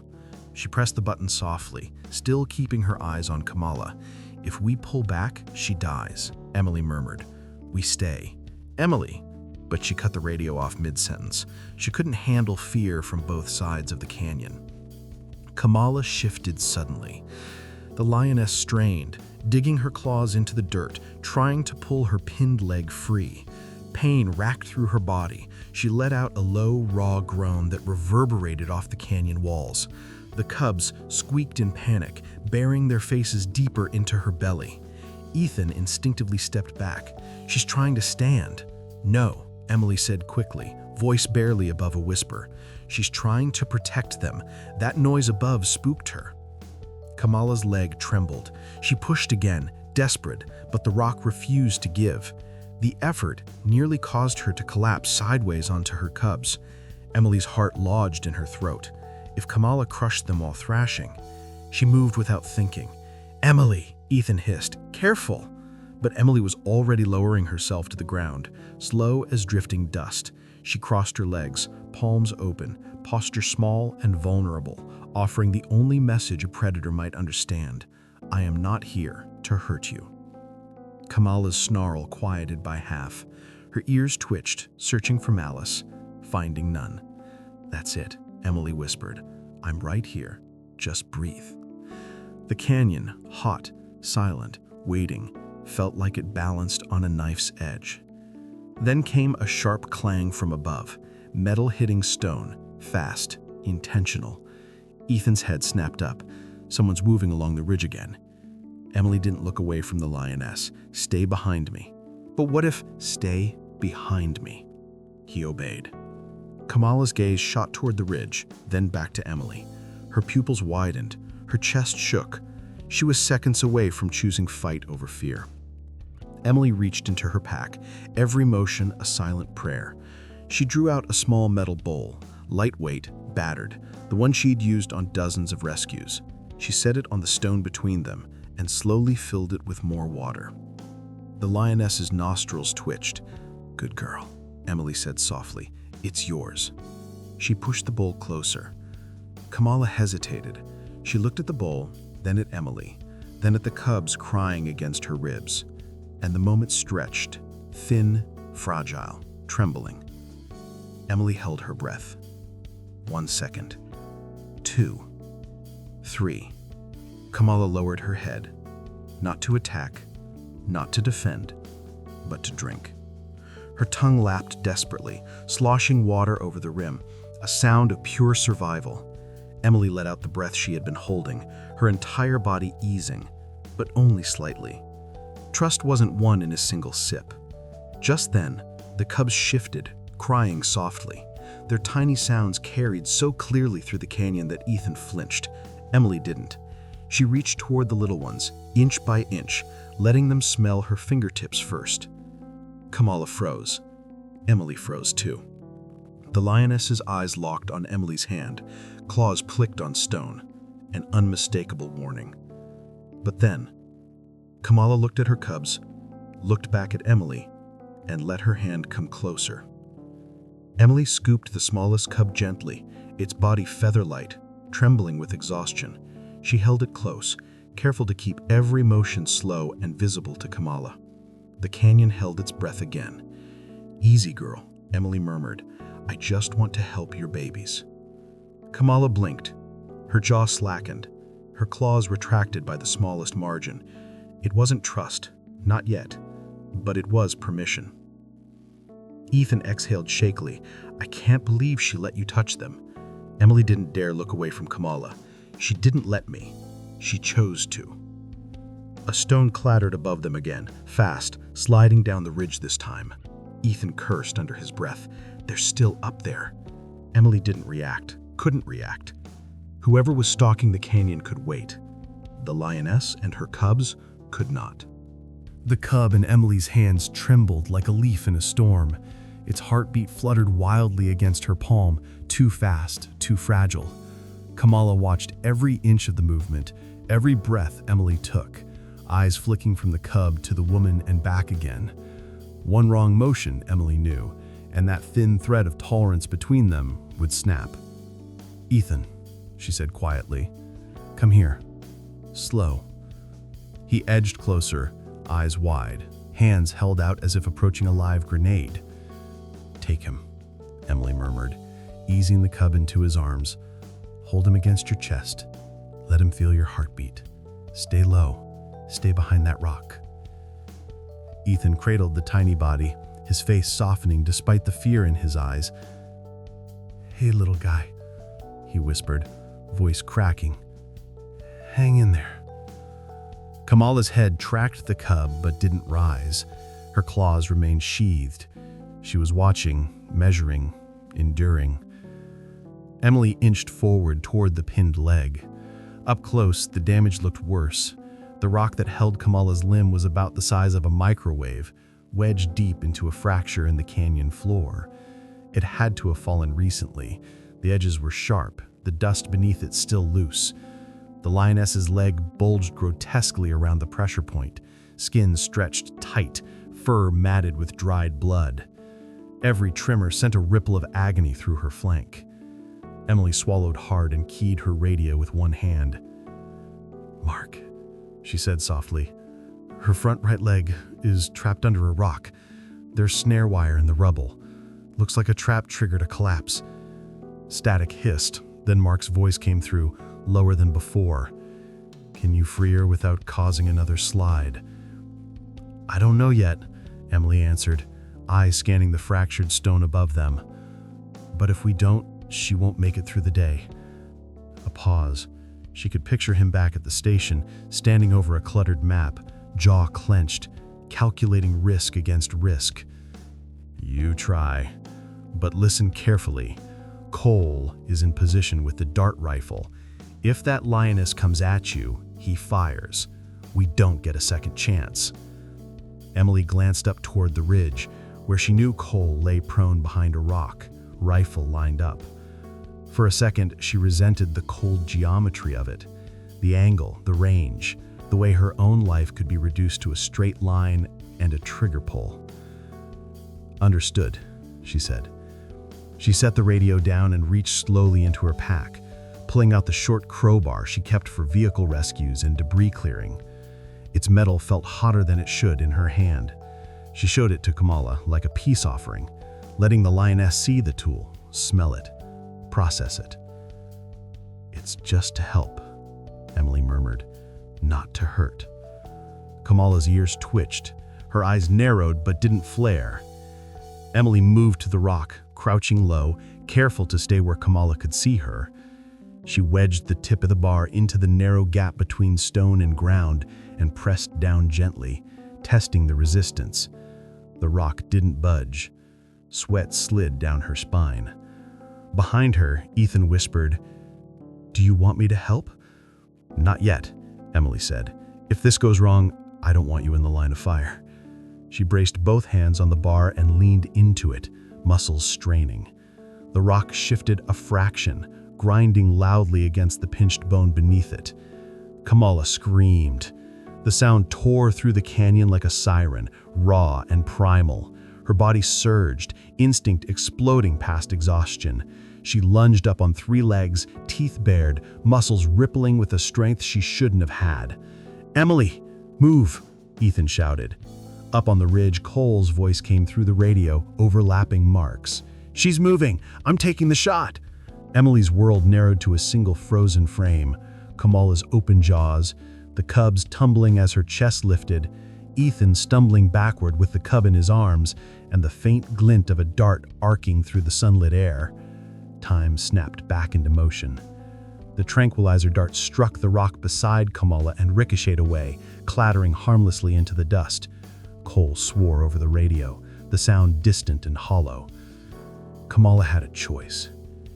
She pressed the button softly, still keeping her eyes on Kamala. "If we pull back, she dies," Emily murmured. "We stay." "Emily," but she cut the radio off mid-sentence. She couldn't handle fear from both sides of the canyon. Kamala shifted suddenly. The Lioness strained, digging her claws into the dirt, trying to pull her pinned leg free. Pain racked through her body. She let out a low, raw groan that reverberated off the canyon walls. The cubs squeaked in panic, burying their faces deeper into her belly. Ethan instinctively stepped back. "She's trying to stand." "No," Emily said quickly, voice barely above a whisper. "She's trying to protect them." That noise above spooked her. Kamala's leg trembled. She pushed again, desperate, but the rock refused to give. The effort nearly caused her to collapse sideways onto her cubs. Emily's heart lodged in her throat. If Kamala crushed them while thrashing, she moved without thinking. "Emily," Ethan hissed, "careful!" But Emily was already lowering herself to the ground, slow as drifting dust. She crossed her legs, palms open, posture small and vulnerable, offering the only message a predator might understand: "I am not here to hurt you." Kamala's snarl quieted by half. Her ears twitched, searching for malice, finding none. "That's it," Emily whispered. "I'm right here. Just breathe." The canyon, hot, silent, waiting, felt like it balanced on a knife's edge. Then came a sharp clang from above, metal hitting stone, fast, intentional. Ethan's head snapped up. Someone's moving along the ridge again. Emily didn't look away from the lioness. Stay behind me. But what if stay behind me? He obeyed. Kamala's gaze shot toward the ridge, then back to Emily. Her pupils widened. Her chest shook. She was seconds away from choosing fight over fear. Emily reached into her pack, every motion a silent prayer. She drew out a small metal bowl, lightweight, battered, the one she'd used on dozens of rescues. She set it on the stone between them and slowly filled it with more water. The lioness's nostrils twitched. "Good girl," Emily said softly. "It's yours." She pushed the bowl closer. Kamala hesitated. She looked at the bowl, then at Emily, then at the cubs crying against her ribs. And the moment stretched, thin, fragile, trembling. Emily held her breath. 1 second. 2. 3. Kamala lowered her head, not to attack, not to defend, but to drink. Her tongue lapped desperately, sloshing water over the rim, a sound of pure survival. Emily let out the breath she had been holding, her entire body easing, but only slightly. Trust wasn't won in a single sip. Just then, the cubs shifted, crying softly. Their tiny sounds carried so clearly through the canyon that Ethan flinched. Emily didn't. She reached toward the little ones, inch by inch, letting them smell her fingertips first. Kamala froze. Emily froze too. The lioness's eyes locked on Emily's hand, claws clicked on stone, an unmistakable warning. But then, Kamala looked at her cubs, looked back at Emily, and let her hand come closer. Emily scooped the smallest cub gently, its body feather-light, trembling with exhaustion. She held it close, careful to keep every motion slow and visible to Kamala. The canyon held its breath again. "Easy, girl," Emily murmured. "I just want to help your babies." Kamala blinked. Her jaw slackened, her claws retracted by the smallest margin. It wasn't trust, not yet, but it was permission. Ethan exhaled shakily. "I can't believe she let you touch them." Emily didn't dare look away from Kamala. "She didn't let me. She chose to." A stone clattered above them again, fast, sliding down the ridge this time. Ethan cursed under his breath. "They're still up there." Emily didn't react, couldn't react. Whoever was stalking the canyon could wait. The lioness and her cubs could not. The cub in Emily's hands trembled like a leaf in a storm. Its heartbeat fluttered wildly against her palm, too fast, too fragile. Kamala watched every inch of the movement, every breath Emily took, eyes flicking from the cub to the woman and back again. One wrong motion, Emily knew, and that thin thread of tolerance between them would snap. "Ethan," she said quietly, "come here." Slow. He edged closer, eyes wide, hands held out as if approaching a live grenade. "Take him," Emily murmured, easing the cub into his arms. "Hold him against your chest. Let him feel your heartbeat. Stay low. Stay behind that rock." Ethan cradled the tiny body, his face softening despite the fear in his eyes. "Hey, little guy," he whispered, voice cracking. "Hang in there." Kamala's head tracked the cub but didn't rise. Her claws remained sheathed. She was watching, measuring, enduring. Emily inched forward toward the pinned leg. Up close, the damage looked worse. The rock that held Kamala's limb was about the size of a microwave, wedged deep into a fracture in the canyon floor. It had to have fallen recently. The edges were sharp, the dust beneath it still loose. The lioness's leg bulged grotesquely around the pressure point, skin stretched tight, fur matted with dried blood. Every tremor sent a ripple of agony through her flank. Emily swallowed hard and keyed her radio with one hand. "Mark," she said softly. "Her front right leg is trapped under a rock. There's snare wire in the rubble. Looks like a trap triggered a collapse." Static hissed, then Mark's voice came through, lower than before. "Can you free her without causing another slide?" "I don't know yet," Emily answered, eyes scanning the fractured stone above them. "But if we don't, she won't make it through the day." A pause. She could picture him back at the station, standing over a cluttered map, jaw clenched, calculating risk against risk. You try, but listen carefully. Cole is in position with the dart rifle. If that lioness comes at you, he fires. We don't get a second chance. Emily glanced up toward the ridge, where she knew Cole lay prone behind a rock, rifle lined up. For a second, she resented the cold geometry of it, the angle, the range, the way her own life could be reduced to a straight line and a trigger pull. "Understood," she said. She set the radio down and reached slowly into her pack, pulling out the short crowbar she kept for vehicle rescues and debris clearing. Its metal felt hotter than it should in her hand. She showed it to Kamala like a peace offering, letting the lioness see the tool, smell it, process it. "It's just to help," Emily murmured, "not to hurt." Kamala's ears twitched. Her eyes narrowed but didn't flare. Emily moved to the rock, crouching low, careful to stay where Kamala could see her. She wedged the tip of the bar into the narrow gap between stone and ground and pressed down gently, testing the resistance. The rock didn't budge. Sweat slid down her spine. Behind her, Ethan whispered, "Do you want me to help?" "Not yet," Emily said. "If this goes wrong, I don't want you in the line of fire." She braced both hands on the bar and leaned into it, muscles straining. The rock shifted a fraction, grinding loudly against the pinched bone beneath it. Kamala screamed. The sound tore through the canyon like a siren, raw and primal. Her body surged, instinct exploding past exhaustion. She lunged up on 3 legs, teeth bared, muscles rippling with a strength she shouldn't have had. "Emily, move!" Ethan shouted. Up on the ridge, Cole's voice came through the radio, overlapping marks. "She's moving! I'm taking the shot!" Emily's world narrowed to a single frozen frame. Kamala's open jaws, the cubs tumbling as her chest lifted, Ethan stumbling backward with the cub in his arms, and the faint glint of a dart arcing through the sunlit air. Time snapped back into motion. The tranquilizer dart struck the rock beside Kamala and ricocheted away, clattering harmlessly into the dust. Cole swore over the radio, the sound distant and hollow. Kamala had a choice.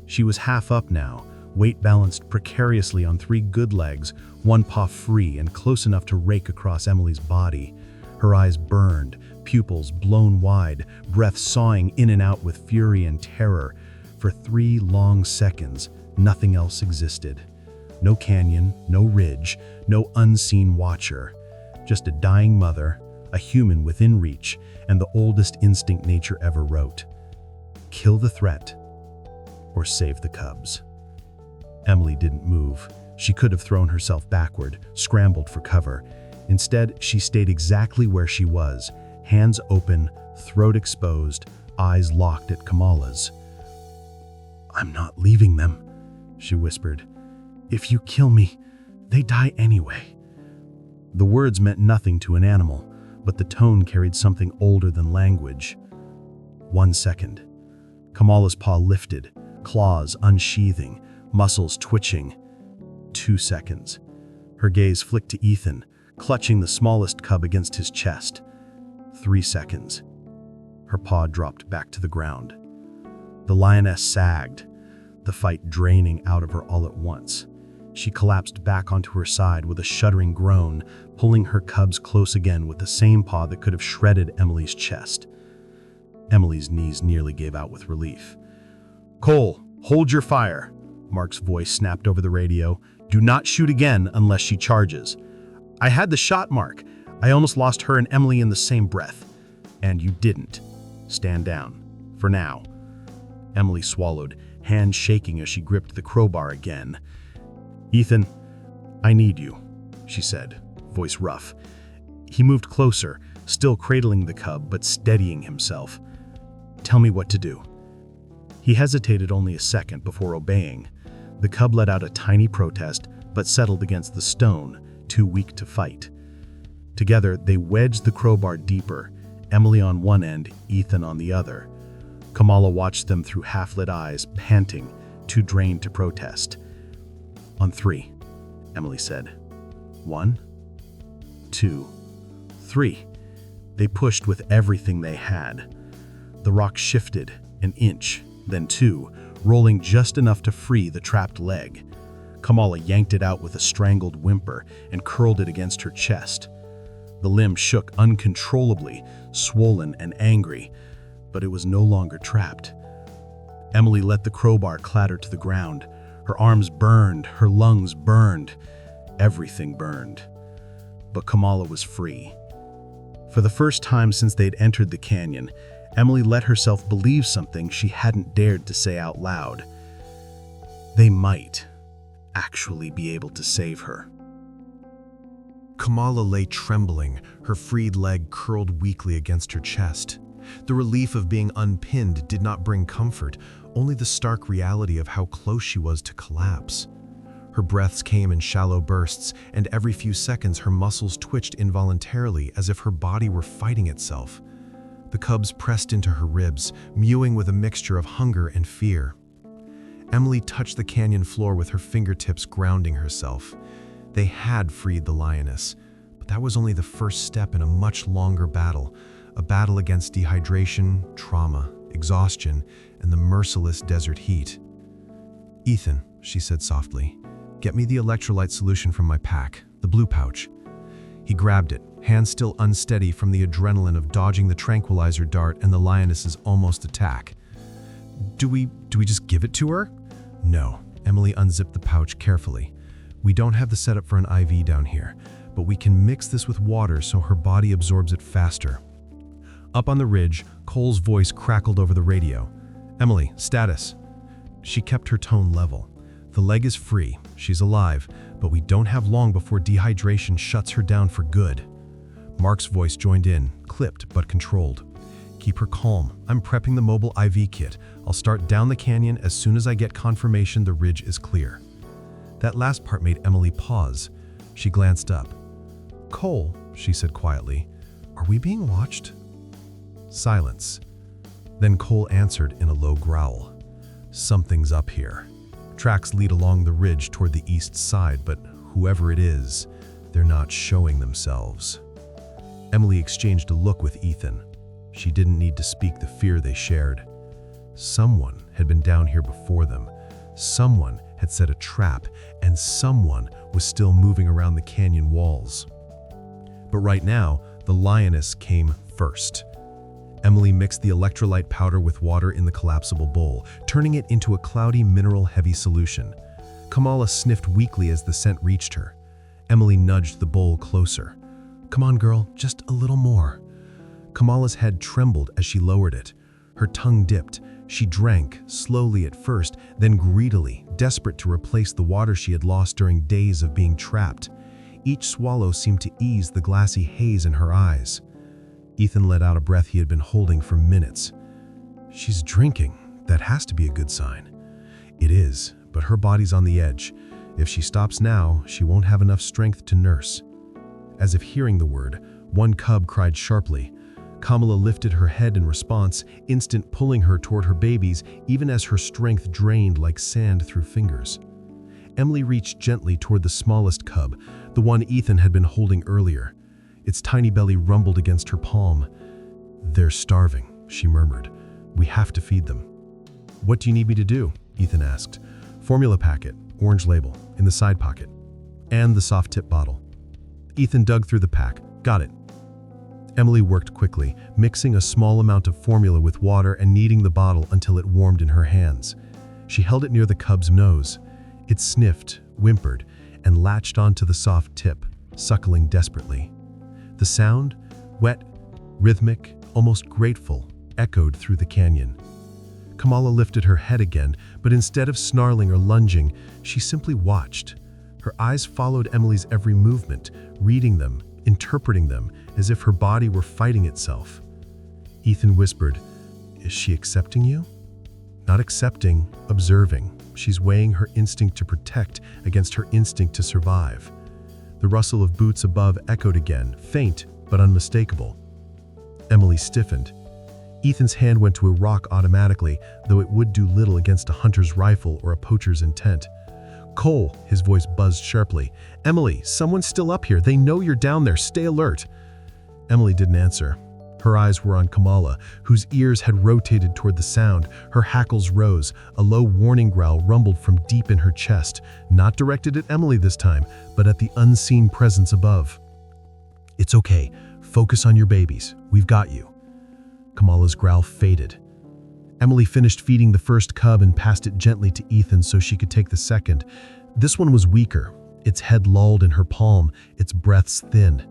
She was half up now, weight balanced precariously on 3 good legs, one paw free and close enough to rake across Emily's body. Her eyes burned, pupils blown wide, breath sawing in and out with fury and terror. For 3 long seconds, nothing else existed. No canyon, no ridge, no unseen watcher. Just a dying mother, a human within reach, and the oldest instinct nature ever wrote. Kill the threat, or save the cubs. Emily didn't move. She could have thrown herself backward, scrambled for cover. Instead, she stayed exactly where she was, hands open, throat exposed, eyes locked at Kamala's. "I'm not leaving them," she whispered. "If you kill me, they die anyway." The words meant nothing to an animal, but the tone carried something older than language. 1 second. Kamala's paw lifted, claws unsheathing, muscles twitching. 2 seconds. Her gaze flicked to Ethan, clutching the smallest cub against his chest. 3 seconds. Her paw dropped back to the ground. The lioness sagged, the fight draining out of her all at once. She collapsed back onto her side with a shuddering groan, pulling her cubs close again with the same paw that could have shredded Emily's chest. Emily's knees nearly gave out with relief. "Cole, hold your fire," Mark's voice snapped over the radio. "Do not shoot again unless she charges." "I had the shot, Mark. I almost lost her and Emily in the same breath." "And you didn't. Stand down. For now." Emily swallowed, hand shaking as she gripped the crowbar again. "Ethan, I need you," she said, voice rough. He moved closer, still cradling the cub but steadying himself. "Tell me what to do." He hesitated only a second before obeying. The cub let out a tiny protest, but settled against the stone, too weak to fight. Together, they wedged the crowbar deeper, Emily on one end, Ethan on the other. Kamala watched them through half-lit eyes, panting, too drained to protest. On 3, Emily said. 1, 2, 3. They pushed with everything they had. The rock shifted an inch, then 2, rolling just enough to free the trapped leg. Kamala yanked it out with a strangled whimper and curled it against her chest. The limb shook uncontrollably, swollen and angry, but it was no longer trapped. Emily let the crowbar clatter to the ground. Her arms burned, her lungs burned, everything burned. But Kamala was free. For the first time since they'd entered the canyon, Emily let herself believe something she hadn't dared to say out loud. They might actually be able to save her. Kamala lay trembling, her freed leg curled weakly against her chest. The relief of being unpinned did not bring comfort, only the stark reality of how close she was to collapse. Her breaths came in shallow bursts, and every few seconds her muscles twitched involuntarily as if her body were fighting itself. The cubs pressed into her ribs, mewing with a mixture of hunger and fear. Emily touched the canyon floor with her fingertips, grounding herself. They had freed the lioness, but that was only the first step in a much longer battle, a battle against dehydration, trauma, exhaustion, and the merciless desert heat. "Ethan," she said softly, "get me the electrolyte solution from my pack, the blue pouch." He grabbed it, hands still unsteady from the adrenaline of dodging the tranquilizer dart and the lioness's almost attack. Do we just give it to her?" "No." Emily unzipped the pouch carefully. "We don't have the setup for an IV down here, but we can mix this with water so her body absorbs it faster." Up on the ridge, Cole's voice crackled over the radio. "Emily, status." She kept her tone level. "The leg is free, she's alive, but we don't have long before dehydration shuts her down for good." Mark's voice joined in, clipped but controlled. "Keep her calm. I'm prepping the mobile IV kit. I'll start down the canyon as soon as I get confirmation the ridge is clear." That last part made Emily pause. She glanced up. "Cole," she said quietly, "are we being watched?" Silence. Then Cole answered in a low growl. "Something's up here. Tracks lead along the ridge toward the east side, but whoever it is, they're not showing themselves." Emily exchanged a look with Ethan. She didn't need to speak the fear they shared. Someone had been down here before them. Someone had set a trap, and someone was still moving around the canyon walls. But right now, the lioness came first. Emily mixed the electrolyte powder with water in the collapsible bowl, turning it into a cloudy, mineral-heavy solution. Kamala sniffed weakly as the scent reached her. Emily nudged the bowl closer. "Come on, girl, just a little more." Kamala's head trembled as she lowered it. Her tongue dipped. She drank, slowly at first, then greedily, desperate to replace the water she had lost during days of being trapped. Each swallow seemed to ease the glassy haze in her eyes. Ethan let out a breath he had been holding for minutes. "She's drinking. That has to be a good sign." "It is, but her body's on the edge. If she stops now, she won't have enough strength to nurse." As if hearing the word, one cub cried sharply. Kamala lifted her head in response, instant pulling her toward her babies, even as her strength drained like sand through fingers. Emily reached gently toward the smallest cub, the one Ethan had been holding earlier. Its tiny belly rumbled against her palm. "They're starving," she murmured. "We have to feed them." "What do you need me to do?" Ethan asked. "Formula packet, orange label, in the side pocket. And the soft tip bottle." Ethan dug through the pack. "Got it." Emily worked quickly, mixing a small amount of formula with water and kneading the bottle until it warmed in her hands. She held it near the cub's nose. It sniffed, whimpered, and latched onto the soft tip, suckling desperately. The sound, wet, rhythmic, almost grateful, echoed through the canyon. Kamala lifted her head again, but instead of snarling or lunging, she simply watched. Her eyes followed Emily's every movement, reading them, interpreting them, as if her body were fighting itself. Ethan whispered, "Is she accepting you?" "Not accepting, observing. She's weighing her instinct to protect against her instinct to survive." The rustle of boots above echoed again, faint but unmistakable. Emily stiffened. Ethan's hand went to a rock automatically, though it would do little against a hunter's rifle or a poacher's intent. Cole, his voice buzzed sharply. Emily, someone's still up here. They know you're down there. Stay alert. Emily didn't answer. Her eyes were on Kamala, whose ears had rotated toward the sound. Her hackles rose. A low warning growl rumbled from deep in her chest, not directed at Emily this time, but at the unseen presence above. It's okay. Focus on your babies. We've got you. Kamala's growl faded. Emily finished feeding the first cub and passed it gently to Ethan so she could take the second. This one was weaker, its head lolled in her palm, its breaths thin.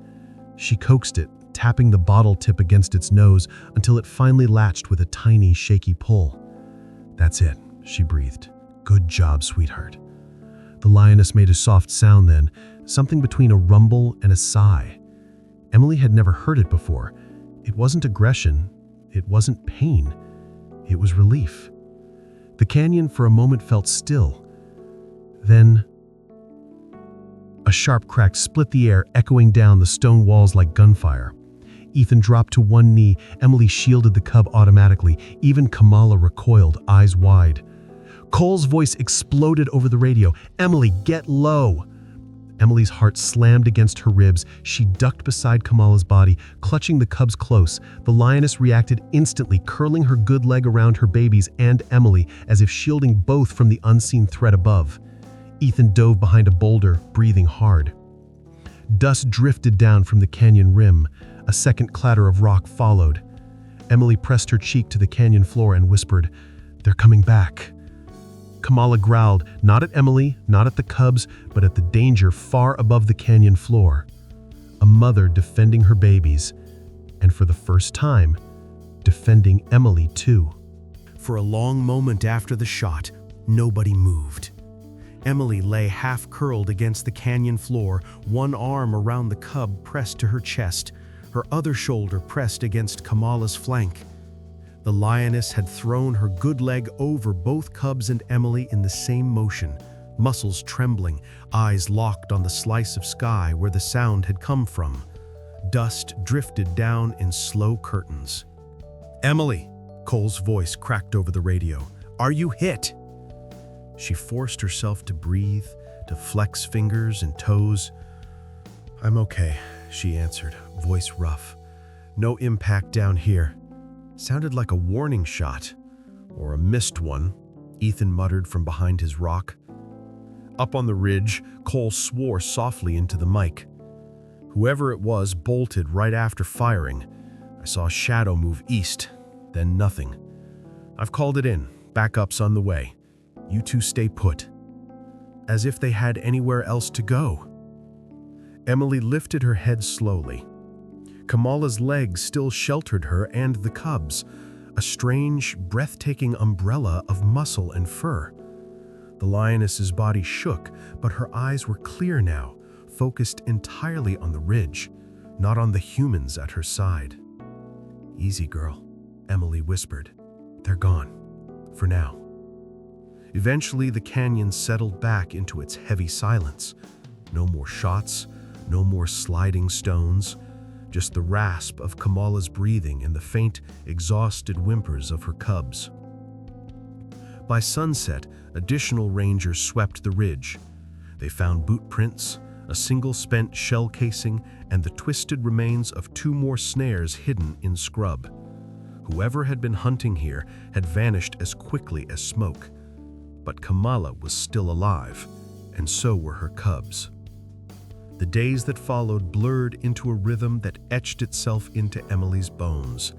She coaxed it, tapping the bottle tip against its nose until it finally latched with a tiny, shaky pull. That's it, she breathed. Good job, sweetheart. The lioness made a soft sound then, something between a rumble and a sigh. Emily had never heard it before. It wasn't aggression. It wasn't pain. It was relief. The canyon for a moment felt still. Then, a sharp crack split the air, echoing down the stone walls like gunfire. Ethan dropped to one knee. Emily shielded the cub automatically. Even Kamala recoiled, eyes wide. Cole's voice exploded over the radio. Emily, get low! Emily's heart slammed against her ribs. She ducked beside Kamala's body, clutching the cubs close. The lioness reacted instantly, curling her good leg around her babies and Emily, as if shielding both from the unseen threat above. Ethan dove behind a boulder, breathing hard. Dust drifted down from the canyon rim. A second clatter of rock followed. Emily pressed her cheek to the canyon floor and whispered, "They're coming back." Kamala growled, not at Emily, not at the cubs, but at the danger far above the canyon floor. A mother defending her babies, and for the first time, defending Emily too. For a long moment after the shot, nobody moved. Emily lay half-curled against the canyon floor, one arm around the cub pressed to her chest, her other shoulder pressed against Kamala's flank. The lioness had thrown her good leg over both cubs and Emily in the same motion, muscles trembling, eyes locked on the slice of sky where the sound had come from. Dust drifted down in slow curtains. "Emily," Cole's voice cracked over the radio. "Are you hit?" She forced herself to breathe, to flex fingers and toes. "I'm okay," she answered, voice rough. "No impact down here." Sounded like a warning shot, or a missed one, Ethan muttered from behind his rock. Up on the ridge, Cole swore softly into the mic. "Whoever it was bolted right after firing. I saw a shadow move east, then nothing. I've called it in. Backup's on the way. You two stay put." As if they had anywhere else to go. Emily lifted her head slowly. Kamala's legs still sheltered her and the cubs, a strange, breathtaking umbrella of muscle and fur. The lioness's body shook, but her eyes were clear now, focused entirely on the ridge, not on the humans at her side. "Easy, girl," Emily whispered. "They're gone. For now." Eventually, the canyon settled back into its heavy silence. No more shots, no more sliding stones, just the rasp of Kamala's breathing and the faint, exhausted whimpers of her cubs. By sunset, additional rangers swept the ridge. They found boot prints, a single spent shell casing, and the twisted remains of 2 more snares hidden in scrub. Whoever had been hunting here had vanished as quickly as smoke. But Kamala was still alive, and so were her cubs. The days that followed blurred into a rhythm that etched itself into Emily's bones.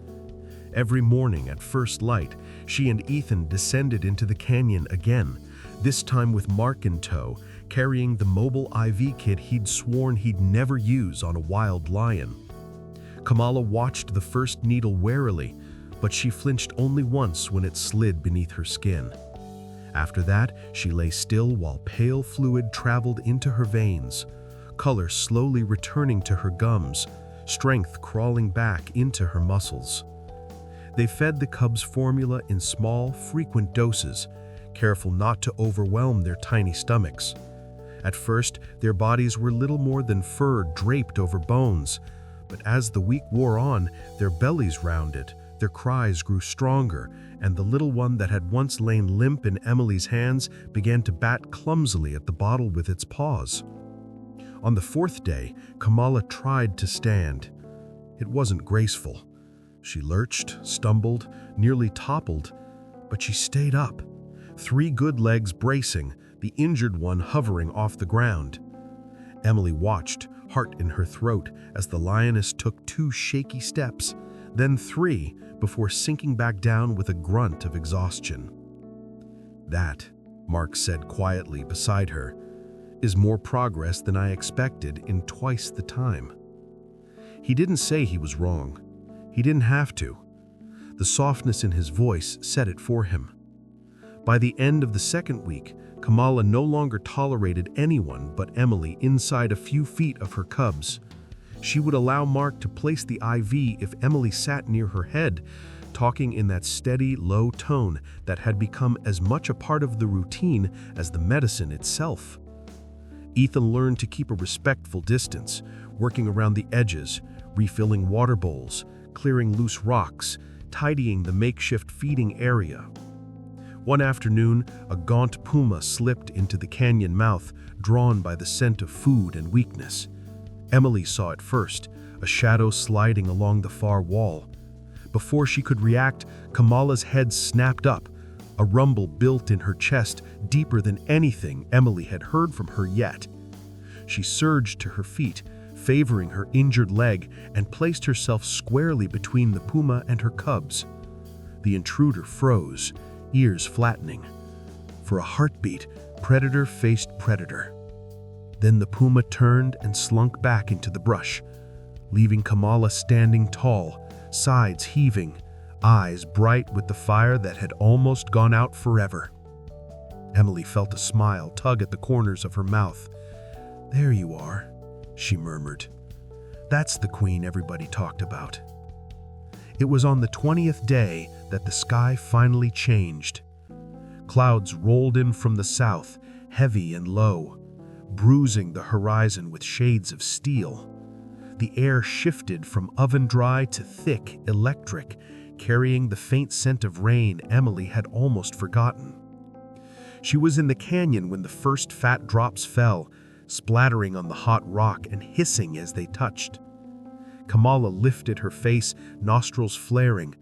Every morning at first light, she and Ethan descended into the canyon again, this time with Mark in tow, carrying the mobile IV kit he'd sworn he'd never use on a wild lion. Kamala watched the first needle warily, but she flinched only once when it slid beneath her skin. After that, she lay still while pale fluid traveled into her veins, color slowly returning to her gums, strength crawling back into her muscles. They fed the cubs formula in small, frequent doses, careful not to overwhelm their tiny stomachs. At first, their bodies were little more than fur draped over bones, but as the week wore on, their bellies rounded, Their cries grew stronger, and the little one that had once lain limp in Emily's hands began to bat clumsily at the bottle with its paws. On the fourth day, Kamala tried to stand. It wasn't graceful. She lurched, stumbled, nearly toppled, but she stayed up, 3 good legs bracing, the injured one hovering off the ground. Emily watched, heart in her throat, as the lioness took 2 shaky steps, then 3, before sinking back down with a grunt of exhaustion. "That," Mark said quietly beside her, "is more progress than I expected in twice the time." He didn't say he was wrong. He didn't have to. The softness in his voice said it for him. By the end of the second week, Kamala no longer tolerated anyone but Emily inside a few feet of her cubs. She would allow Mark to place the IV if Emily sat near her head, talking in that steady, low tone that had become as much a part of the routine as the medicine itself. Ethan learned to keep a respectful distance, working around the edges, refilling water bowls, clearing loose rocks, tidying the makeshift feeding area. One afternoon, a gaunt puma slipped into the canyon mouth, drawn by the scent of food and weakness. Emily saw it first, a shadow sliding along the far wall. Before she could react, Kamala's head snapped up. A rumble built in her chest, deeper than anything Emily had heard from her yet. She surged to her feet, favoring her injured leg, and placed herself squarely between the puma and her cubs. The intruder froze, ears flattening. For a heartbeat, predator faced predator. Then the puma turned and slunk back into the brush, leaving Kamala standing tall, sides heaving, eyes bright with the fire that had almost gone out forever. Emily felt a smile tug at the corners of her mouth. "There you are," she murmured. "That's the queen everybody talked about." It was on the 20th day that the sky finally changed. Clouds rolled in from the south, heavy and low, bruising the horizon with shades of steel. The air shifted from oven-dry to thick, electric, carrying the faint scent of rain Emily had almost forgotten. She was in the canyon when the first fat drops fell, splattering on the hot rock and hissing as they touched. Kamala lifted her face, nostrils flaring.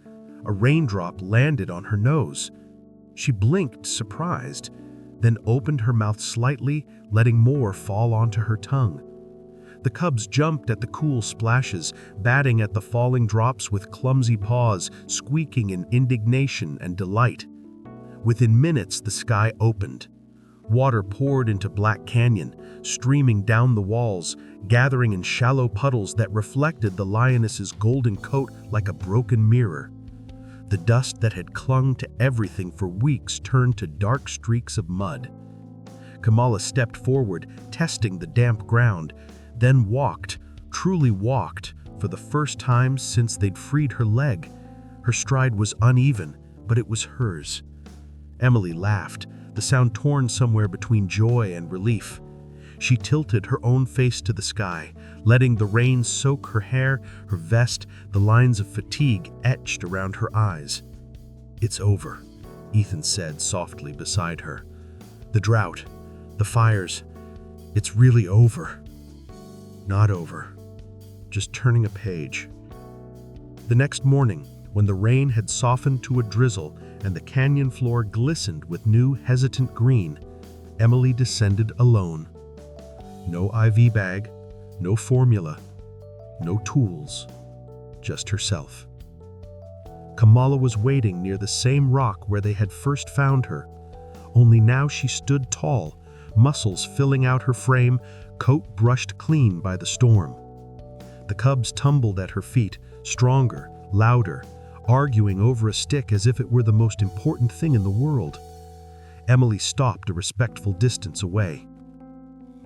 A raindrop landed on her nose. She blinked, surprised, then opened her mouth slightly, letting more fall onto her tongue. The cubs jumped at the cool splashes, batting at the falling drops with clumsy paws, squeaking in indignation and delight. Within minutes, the sky opened. Water poured into Black Canyon, streaming down the walls, gathering in shallow puddles that reflected the lioness's golden coat like a broken mirror. The dust that had clung to everything for weeks turned to dark streaks of mud. Kamala stepped forward, testing the damp ground, then walked, truly walked, for the first time since they'd freed her leg. Her stride was uneven, but it was hers. Emily laughed, the sound torn somewhere between joy and relief. She tilted her own face to the sky, letting the rain soak her hair, her vest, the lines of fatigue etched around her eyes. "It's over," Ethan said softly beside her. "The drought, the fires, it's really over." Not over, just turning a page. The next morning, when the rain had softened to a drizzle and the canyon floor glistened with new, hesitant green, Emily descended alone. No IV bag, no formula, no tools, just herself. Kamala was waiting near the same rock where they had first found her, only now she stood tall, muscles filling out her frame, coat brushed clean by the storm. The cubs tumbled at her feet, stronger, louder, arguing over a stick as if it were the most important thing in the world. Emily stopped a respectful distance away.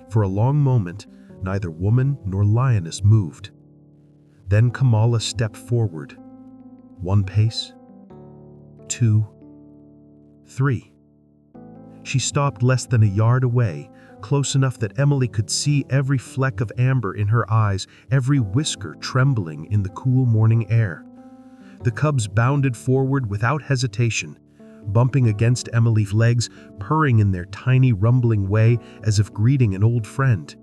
For a long moment, neither woman nor lioness moved. Then Kamala stepped forward. 1 pace, 2, 3. She stopped less than a yard away, close enough that Emily could see every fleck of amber in her eyes, every whisker trembling in the cool morning air. The cubs bounded forward without hesitation, bumping against Emily's legs, purring in their tiny, rumbling way as if greeting an old friend.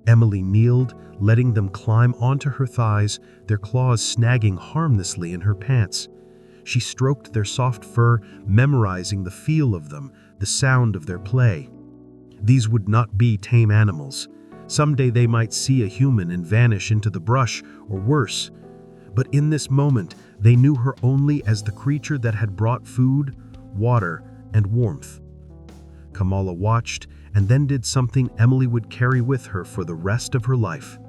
Emily kneeled, letting them climb onto her thighs, their claws snagging harmlessly in her pants. She stroked their soft fur, memorizing the feel of them, the sound of their play. These would not be tame animals. Someday they might see a human and vanish into the brush, or worse. But in this moment, they knew her only as the creature that had brought food, water, and warmth. Kamala watched and then did something Emily would carry with her for the rest of her life.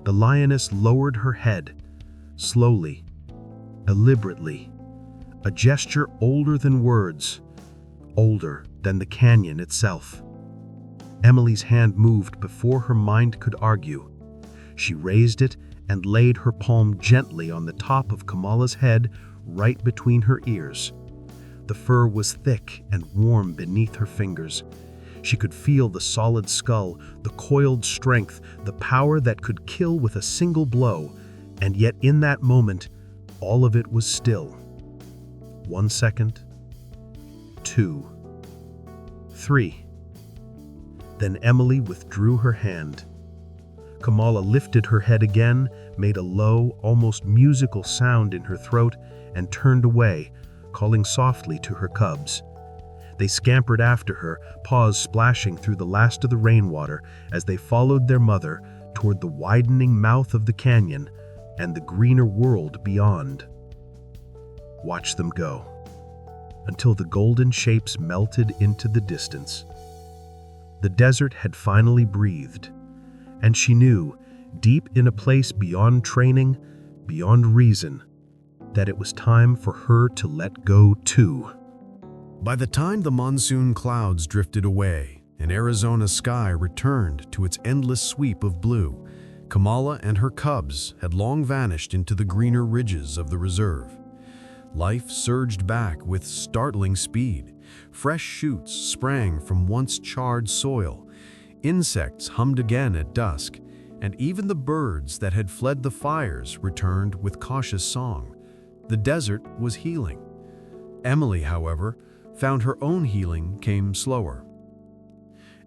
The lioness lowered her head, slowly, deliberately, a gesture older than words, older than the canyon itself. Emily's hand moved before her mind could argue. She raised it and laid her palm gently on the top of Kamala's head, right between her ears. The fur was thick and warm beneath her fingers. She could feel the solid skull, the coiled strength, the power that could kill with a single blow, and yet in that moment, all of it was still. 1 second, 2, 3. Then Emily withdrew her hand. Kamala lifted her head again, made a low, almost musical sound in her throat, and turned away, calling softly to her cubs. They scampered after her, paws splashing through the last of the rainwater as they followed their mother toward the widening mouth of the canyon and the greener world beyond. Watch them go, until the golden shapes melted into the distance. The desert had finally breathed, and she knew, deep in a place beyond training, beyond reason, that it was time for her to let go too. By the time the monsoon clouds drifted away and Arizona's sky returned to its endless sweep of blue, Kamala and her cubs had long vanished into the greener ridges of the reserve. Life surged back with startling speed. Fresh shoots sprang from once charred soil. Insects hummed again at dusk, and even the birds that had fled the fires returned with cautious song. The desert was healing. Emily, however, found her own healing came slower.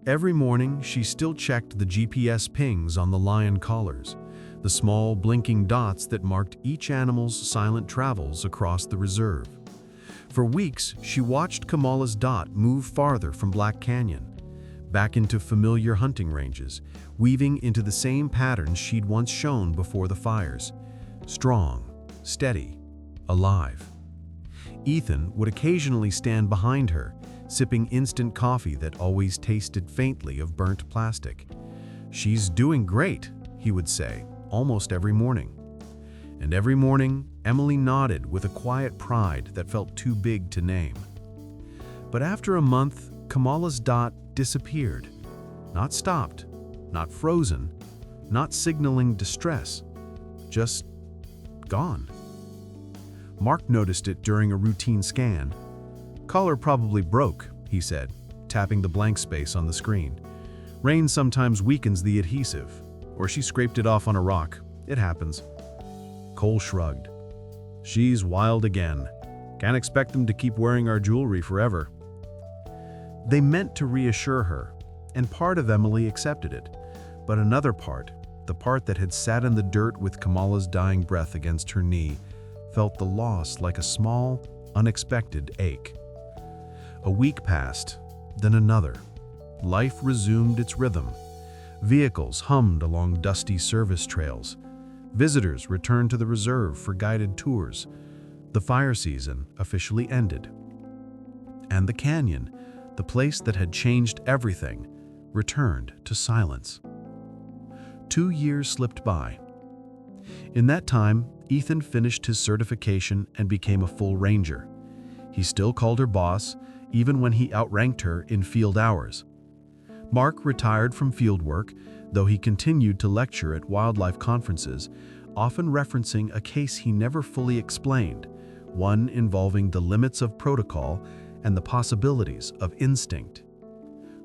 Every morning, she still checked the GPS pings on the lion collars, the small blinking dots that marked each animal's silent travels across the reserve. For weeks, she watched Kamala's dot move farther from Black Canyon, back into familiar hunting ranges, weaving into the same patterns she'd once shown before the fires. Strong, steady, alive. Ethan would occasionally stand behind her, sipping instant coffee that always tasted faintly of burnt plastic. "She's doing great," he would say, almost every morning. And every morning, Emily nodded with a quiet pride that felt too big to name. But after a month, Kamala's dot disappeared. Not stopped, not frozen, not signaling distress, just gone. Mark noticed it during a routine scan. "Collar probably broke," he said, tapping the blank space on the screen. "Rain sometimes weakens the adhesive, or she scraped it off on a rock. It happens." Cole shrugged. "She's wild again. Can't expect them to keep wearing our jewelry forever." They meant to reassure her, and part of Emily accepted it. But another part, the part that had sat in the dirt with Kamala's dying breath against her knee, felt the loss like a small, unexpected ache. A week passed, then another. Life resumed its rhythm. Vehicles hummed along dusty service trails. Visitors returned to the reserve for guided tours. The fire season officially ended. And the canyon, the place that had changed everything, returned to silence. 2 years slipped by. In that time, Ethan finished his certification and became a full ranger. He still called her boss, even when he outranked her in field hours. Mark retired from field work, though he continued to lecture at wildlife conferences, often referencing a case he never fully explained, one involving the limits of protocol and the possibilities of instinct.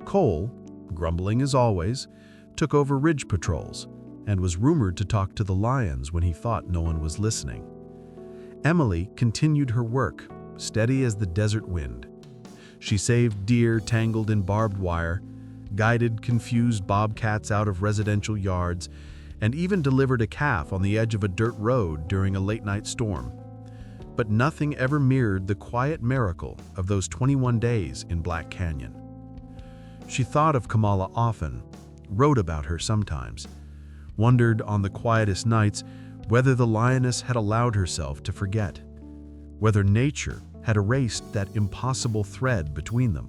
Cole, grumbling as always, took over ridge patrols and was rumored to talk to the lions when he thought no one was listening. Emily continued her work, steady as the desert wind. She saved deer tangled in barbed wire, guided confused bobcats out of residential yards, and even delivered a calf on the edge of a dirt road during a late-night storm. But nothing ever mirrored the quiet miracle of those 21 days in Black Canyon. She thought of Kamala often, wrote about her sometimes, wondered on the quietest nights whether the lioness had allowed herself to forget, whether nature had erased that impossible thread between them.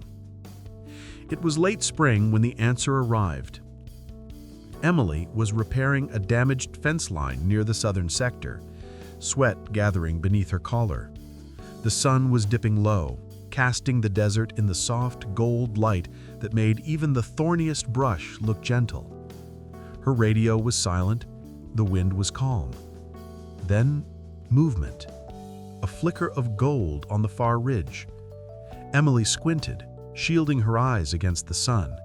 It was late spring when the answer arrived. Emily was repairing a damaged fence line near the southern sector, sweat gathering beneath her collar. The sun was dipping low, casting the desert in the soft gold light that made even the thorniest brush look gentle. Her radio was silent, the wind was calm. Then, movement. A flicker of gold on the far ridge. Emily squinted, shielding her eyes against the sun.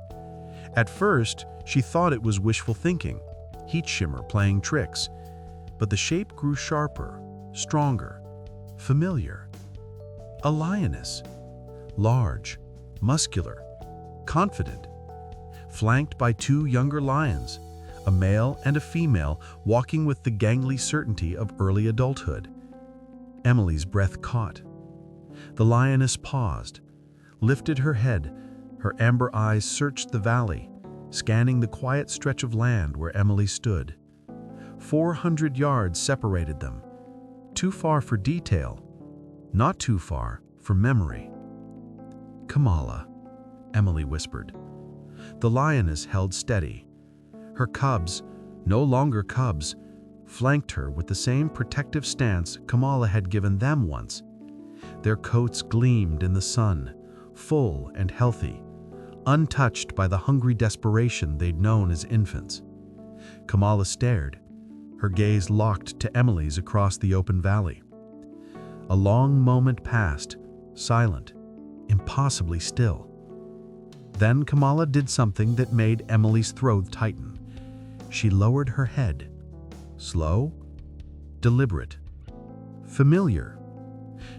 At first, she thought it was wishful thinking, heat shimmer playing tricks. But the shape grew sharper, stronger, familiar. A lioness. Large, muscular, confident. Flanked by two younger lions, a male and a female walking with the gangly certainty of early adulthood. Emily's breath caught. The lioness paused, lifted her head, her amber eyes searched the valley, scanning the quiet stretch of land where Emily stood. 400 yards separated them. Too far for detail, not too far for memory. "Kamala," Emily whispered. The lioness held steady. Her cubs, no longer cubs, flanked her with the same protective stance Kamala had given them once. Their coats gleamed in the sun, full and healthy, untouched by the hungry desperation they'd known as infants. Kamala stared, her gaze locked to Emily's across the open valley. A long moment passed, silent, impossibly still. Then Kamala did something that made Emily's throat tighten. She lowered her head. Slow, deliberate, familiar,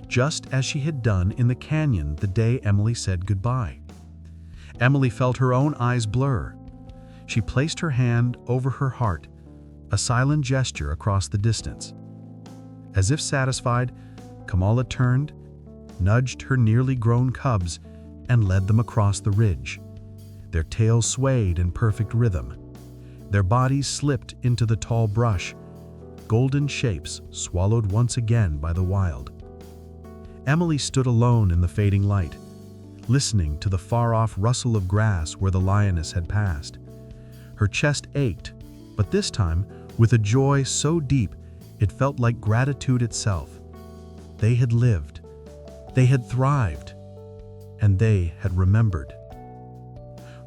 just as she had done in the canyon the day Emily said goodbye. Emily felt her own eyes blur. She placed her hand over her heart, a silent gesture across the distance. As if satisfied, Kamala turned, nudged her nearly grown cubs, and led them across the ridge. Their tails swayed in perfect rhythm. Their bodies slipped into the tall brush, golden shapes swallowed once again by the wild. Emily stood alone in the fading light, listening to the far-off rustle of grass where the lioness had passed. Her chest ached, but this time with a joy so deep it felt like gratitude itself. They had lived, they had thrived, and they had remembered.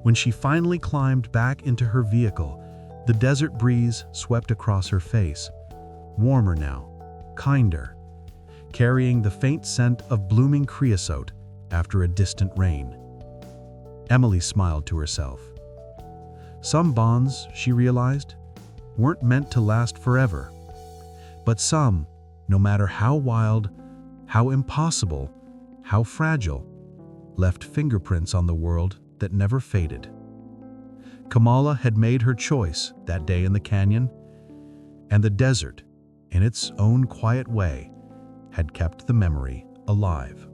When she finally climbed back into her vehicle, the desert breeze swept across her face, warmer now, kinder, carrying the faint scent of blooming creosote after a distant rain. Emily smiled to herself. Some bonds, she realized, weren't meant to last forever. But some, no matter how wild, how impossible, how fragile, left fingerprints on the world that never faded. Kamala had made her choice that day in the canyon, and the desert, in its own quiet way, had kept the memory alive.